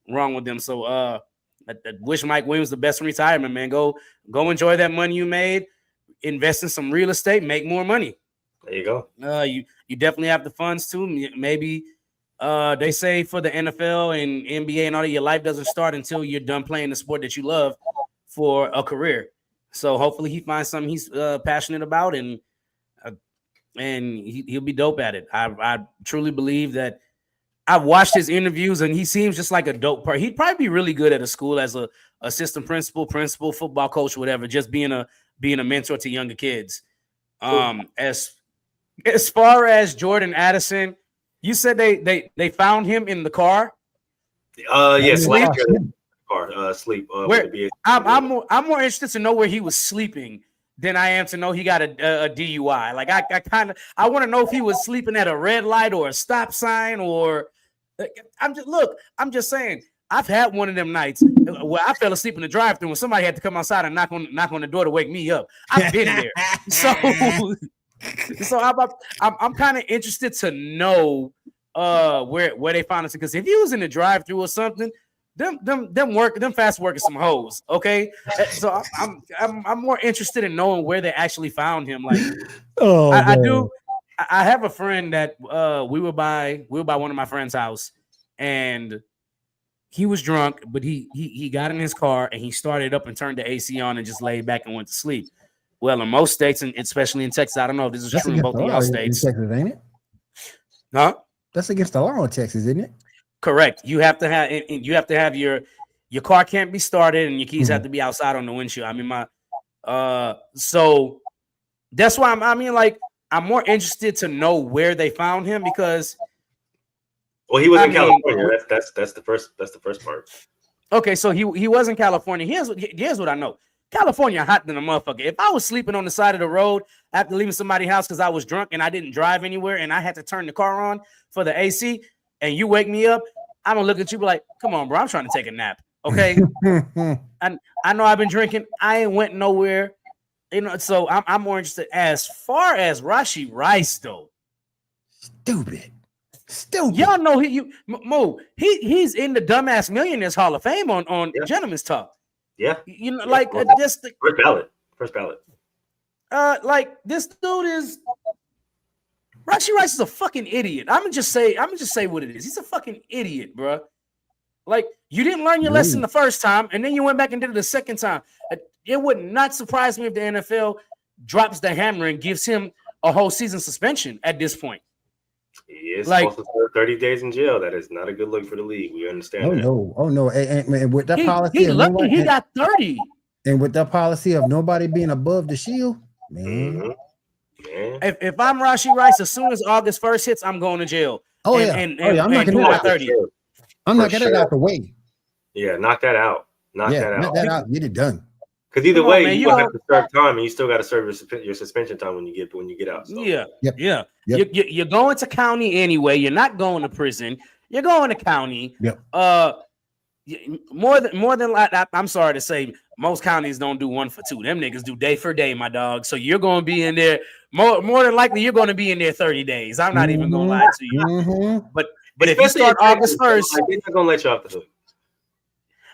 wrong with them. So I wish Mike Williams the best in retirement, man. Go enjoy that money you made, invest in some real estate, make more money. There you go. You definitely have the funds too. Maybe they say for the NFL and NBA and all that, your life doesn't start until you're done playing the sport that you love for a career. So hopefully he finds something he's passionate about, and he'll be dope at it. I truly believe that. I've watched his interviews and he seems just like a dope person. He'd probably be really good at a school as a assistant principal, football coach, whatever, just being a mentor to younger kids. As far as Jordan Addison, you said they found him in the car. Yes, sleep. Sleep. I'm more interested to know where he was sleeping than I am to know he got a DUI. Like I want to know if he was sleeping at a red light or a stop sign, or I'm just saying, I've had one of them nights where I fell asleep in the drive-thru when somebody had to come outside and knock on the door to wake me up. I've been there. So I'm kind of interested to know where they found us, because if he was in the drive-thru or something, them fast workers some hoes, okay? So I'm more interested in knowing where they actually found him. Like, I have a friend that we were by one of my friend's house, and he was drunk, but he got in his car and he started up and turned the AC on and just laid back and went to sleep. Well, in most states, and especially in Texas, I don't know if this is true in both of y'all states. Texas, ain't it? Huh? That's against the law in Texas, isn't it? Correct. You have to have your car can't be started and your keys have to be outside on the windshield. I mean, so that's why I'm more interested to know where they found him, because he was in California. That's the first part. Okay, so he was in California. Here's what I know. California hot than a motherfucker. If I was sleeping on the side of the road after leaving somebody's house because I was drunk and I didn't drive anywhere and I had to turn the car on for the AC, and you wake me up, I'm gonna look at you like, come on, bro, I'm trying to take a nap. Okay. And I know I've been drinking. I ain't went nowhere. So I'm more interested. As far as Rashee Rice, though. Stupid. Y'all know he's in the Dumbass Millionaires Hall of Fame on Gentleman's Talk. Yeah. Like this first ballot. Like, this dude is Rashee Rice is a fucking idiot. I'm gonna just say what it is. He's a fucking idiot, bro. Like, you didn't learn your lesson the first time, and then you went back and did it the second time. It would not surprise me if the NFL drops the hammer and gives him a whole season suspension at this point. He is supposed to serve 30 days in jail. That is not a good look for the league. We understand. Oh no! And with that policy, he's lucky he got 30. And with that policy of nobody being above the shield, man. Mm-hmm. If I'm Rashee Rice, as soon as August 1st hits, I'm going to jail. I'm not doing my 30. I'm not getting it out the way. Yeah, knock that out. Knock that out. Get it done. Because either way, you have to serve time, and you still got to serve your suspension time when you get out. So. Yeah. You're going to county anyway. You're not going to prison. You're going to county. Yep. More than like, I'm sorry to say, most counties don't do 1 for 2. Them niggas do day for day, my dog. So you're going to be in there more than likely. You're going to be in there 30 days. I'm not even going to lie to you. Mm-hmm. But if you start August 1st, they're not going to let you off the hook.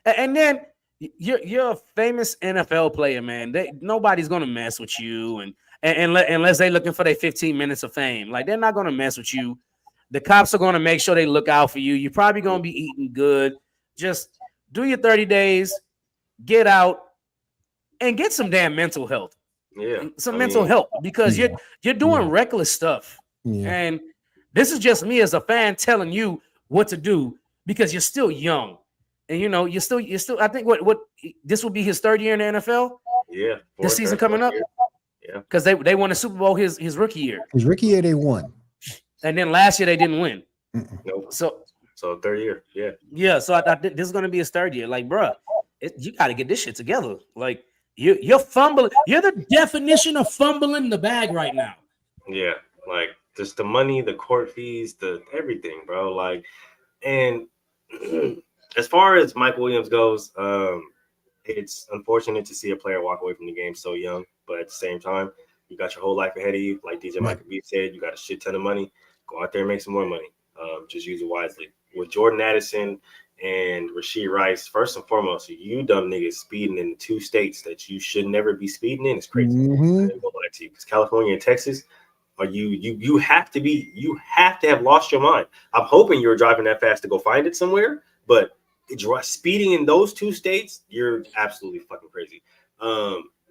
And then you're a famous NFL player, man. Nobody's going to mess with you, and unless they're looking for their 15 minutes of fame. Like, they're not going to mess with you. The cops are going to make sure they look out for you. You're probably going to be eating good. Just do your 30 days, get out, and get some damn mental health. Yeah, mental health, because you're doing reckless stuff. Yeah. And this is just me as a fan telling you what to do, because you're still young. And you're still I think what this will be his third year in the NFL. Yeah. This season coming up. Yeah. Because they won the Super Bowl his rookie year. His rookie year, they won. And then last year they didn't win. Nope. So third year. Yeah. Yeah, so I thought this is gonna be his third year. Like, bruh, you got to get this shit together. Like, you're fumbling. You're the definition of fumbling the bag right now. Yeah, like just the money, the court fees, the everything, bro. Like, and as far as Mike Williams goes, it's unfortunate to see a player walk away from the game so young. But at the same time, you got your whole life ahead of you. Like DJ Michael B said, you got a shit ton of money. Go out there and make some more money. Just use it wisely. With Jordan Addison and Rashid Rice, first and foremost, you dumb niggas speeding in 2 states that you should never be speeding in. It's crazy. Because California and Texas, you have to have lost your mind. I'm hoping you were driving that fast to go find it somewhere, but speeding in those 2 states, you're absolutely fucking crazy.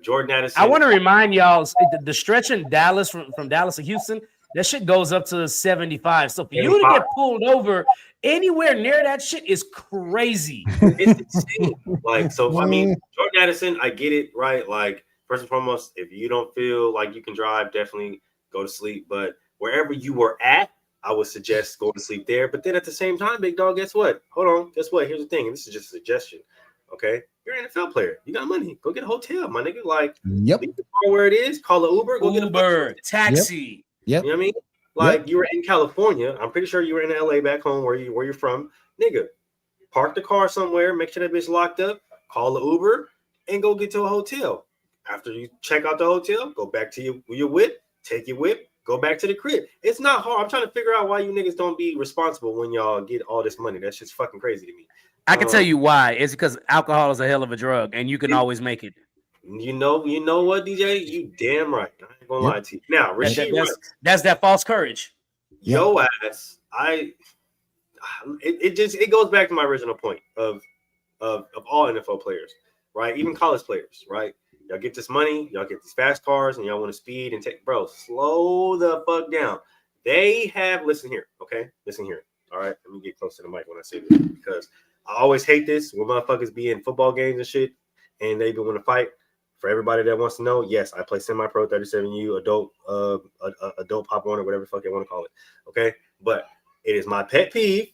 Jordan Addison. I want to remind y'all the stretch in Dallas from Dallas to Houston, that shit goes up to 75. So for you to get pulled over anywhere near that shit is crazy. It's insane. Like, so I mean, Jordan Addison, I get it, right? Like, first and foremost, if you don't feel like you can drive, definitely go to sleep. But wherever you were at, I would suggest go to sleep there. But then at the same time, big dog, guess what? Hold on. Guess what? Here's the thing. And this is just a suggestion. Okay. You're an NFL player. You got money. Go get a hotel, my nigga. Like, leave the car where it is. Call an Uber. Go get a taxi. Yep. You know what I mean? Like, you were in California. I'm pretty sure you were in LA back home where you're from. Nigga, park the car somewhere. Make sure that bitch locked up. Call the Uber and go get to a hotel. After you check out the hotel, go back to your whip. Take your whip. Go back to the crib. It's not hard. I'm trying to figure out why you niggas don't be responsible when y'all get all this money. That's just fucking crazy to me. I can tell you why. It's because alcohol is a hell of a drug, and you can always make it. You know what, DJ? You damn right. I ain't gonna lie to you. Now, Rashid Rice, that's that false courage. Yo ass. It goes back to my original point of all NFL players, right? Even college players, right? Y'all get this money, y'all get these fast cars, and y'all want to speed and take, bro, slow the fuck down. They have, listen here, okay? Listen here. All right, let me get close to the mic when I say this, because I always hate this when motherfuckers be in football games and shit, and they want to fight. For everybody that wants to know, yes, I play semi-pro 37U, adult Pop Warner, whatever the fuck they want to call it, okay? But it is my pet peeve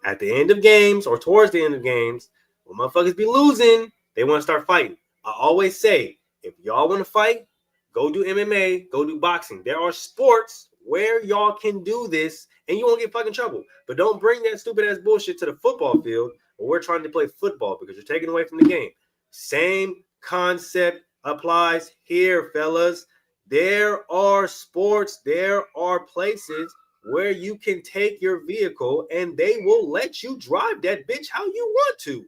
at the end of games or towards the end of games, when motherfuckers be losing, they want to start fighting. I always say, if y'all want to fight, go do MMA, go do boxing. There are sports where y'all can do this and you won't get fucking trouble. But don't bring that stupid ass bullshit to the football field where we're trying to play football because you're taking away from the game. Same concept applies here, fellas. There are sports, there are places where you can take your vehicle and they will let you drive that bitch how you want to.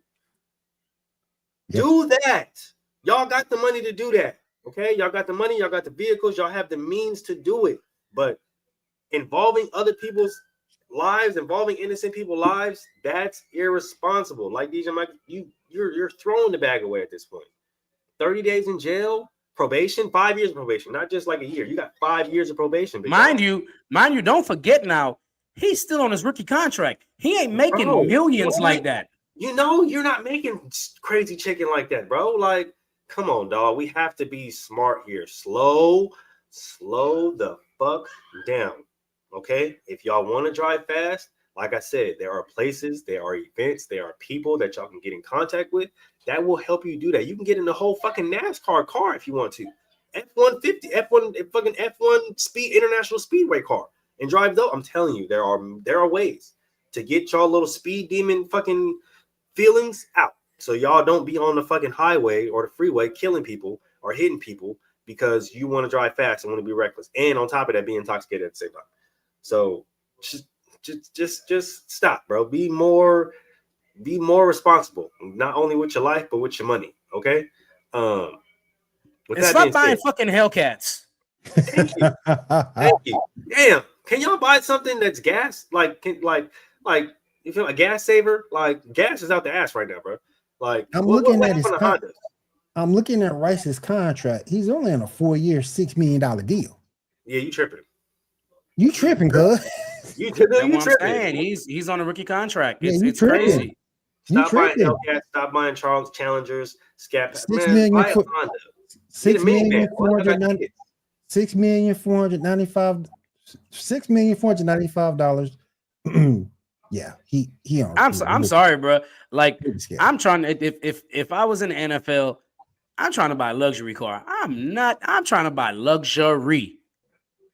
Yep. Do that. Y'all got the money to do that. Okay, y'all got the money, y'all got the vehicles, y'all have the means to do it. But involving other people's lives, involving innocent people's lives, that's irresponsible. Like DJ Mike, you're throwing the bag away at this point. 30 days in jail, probation, 5 years of probation, not just like a year. You got 5 years of probation. Mind you, don't forget now, he's still on his rookie contract. He ain't making millions like that. You know, you're not making crazy chicken like that, bro. Like, come on, dog. We have to be smart here. Slow the fuck down. Okay? If y'all want to drive fast, like I said, there are places, there are events, there are people that y'all can get in contact with that will help you do that. You can get in the whole fucking NASCAR car if you want to. F-150, F1 speed international speedway car and drive those. I'm telling you, there are ways to get y'all little speed demon fucking feelings out. So y'all don't be on the fucking highway or the freeway killing people or hitting people because you want to drive fast and want to be reckless. And on top of that, be intoxicated at the same time. So just stop, bro. Be more responsible, not only with your life, but with your money. Okay. And stop buying fucking Hellcats. Thank you. Damn. Can y'all buy something that's gas? Like you feel a gas saver? Like gas is out the ass right now, bro. Like I'm looking at Rice's contract. He's only on a 4-year, $6 million deal. Yeah, you tripping. You tripping, cuz. You tripping. He's on a rookie contract. It's crazy. Stop buying Hellcats. Stop buying Challengers. Scap. $6 million Get a minivan. What? I got kids. $6,495,000. Yeah, he I'm sorry, bro. Like I'm trying to if I was in the NFL, I'm trying to buy a luxury car. I'm trying to buy luxury.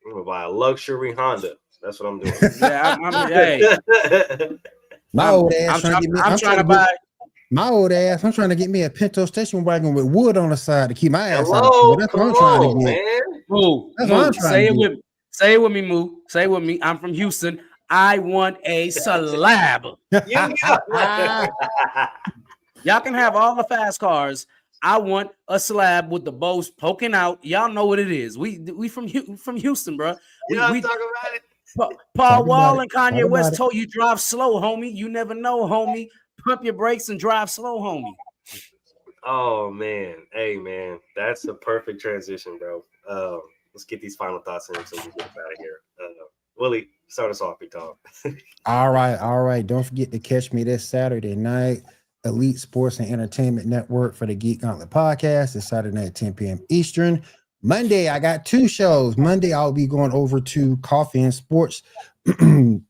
I'm gonna buy a luxury Honda. That's what I'm doing. Yeah, my old ass I'm trying to get me a Pinto station wagon with wood on the side to keep my ass out. That's what I'm trying to get. Moo, say it with me. Say it with me, Moo. Say it with me. I'm from Houston. I want a slab. Y'all can have all the fast cars. I want a slab with the bows poking out. Y'all know what it is. We from Houston, bro. We talk about it. Paul Wall and Kanye West told you drive slow, homie. You never know, homie. Pump your brakes and drive slow, homie. Oh man, hey man, that's a perfect transition, bro. Let's get these final thoughts in so we get out of here. Willie, start us off, big dog. All right. Don't forget to catch me this Saturday night. Elite Sports and Entertainment Network for the Geek Gauntlet podcast. It's Saturday night at 10 p.m. Eastern. Monday, I got 2 shows. Monday, I'll be going over to Coffee and Sports to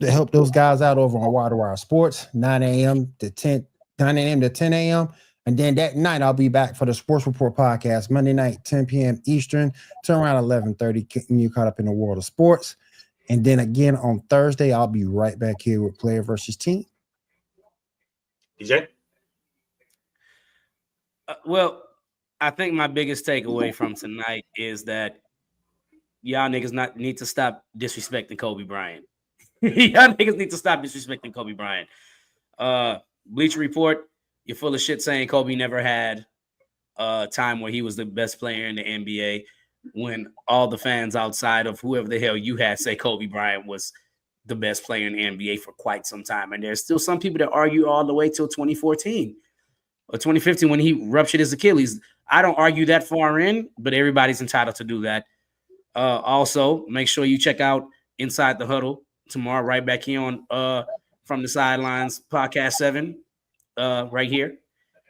help those guys out over on Wire Sports, 9 a.m. to 10 a.m. And then that night, I'll be back for the Sports Report podcast, Monday night, 10 p.m. Eastern, to around 11:30, getting you caught up in the world of sports. And then again on Thursday, I'll be right back here with Player versus Team. DJ? Well, I think my biggest takeaway from tonight is that y'all niggas need to stop disrespecting Kobe Bryant. Y'all niggas need to stop disrespecting Kobe Bryant. Bleacher Report, you're full of shit saying Kobe never had a time where he was the best player in the NBA when all the fans outside of whoever the hell you had say Kobe Bryant was the best player in the NBA for quite some time. And there's still some people that argue all the way till 2014 or 2015 when he ruptured his Achilles. I don't argue that far in, but everybody's entitled to do that. Also, make sure you check out Inside the Huddle tomorrow, right back here on From the Sidelines Podcast 7, right here.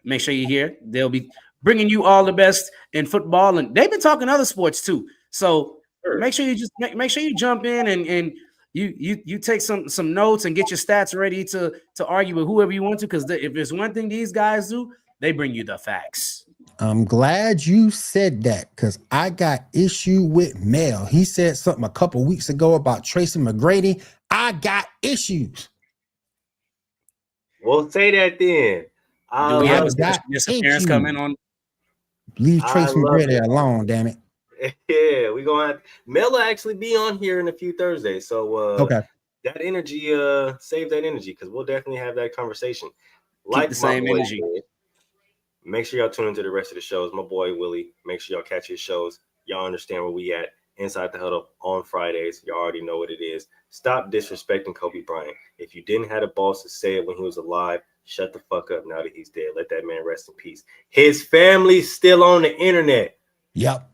Make sure you're here. They'll be bringing you all the best in football, and they've been talking other sports too. So make sure you just make sure you jump in and you take some notes and get your stats ready to argue with whoever you want to, because if there's one thing these guys do, they bring you the facts. I'm glad you said that, because I got issue with Mel. He said something a couple weeks ago about Tracy McGrady. I got issues. Well, say that then. Do we have a disappearance coming on? Leave Tracy McGrady alone, damn it. Yeah, we're going to have Mel actually be on here in a few Thursdays. So okay. That energy, save that energy, because we'll definitely have that conversation. Keep the same energy. Said, make sure y'all tune into the rest of the shows. My boy Willie, make sure y'all catch his shows. Y'all understand where we at. Inside the Huddle on Fridays. Y'all already know what it is. Stop disrespecting Kobe Bryant. If you didn't have the balls to say it when he was alive, shut the fuck up now that he's dead. Let that man rest in peace. His family's still on the internet. Yep.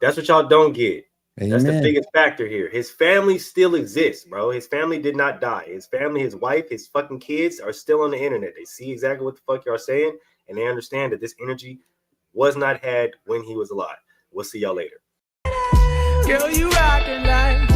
That's what y'all don't get. Amen. That's the biggest factor here. His family still exists, bro. His family did not die. His family, his wife, his fucking kids are still on the internet. They see exactly what the fuck y'all saying, and they understand that this energy was not had when he was alive. We'll see y'all later. Girl, you rockin' like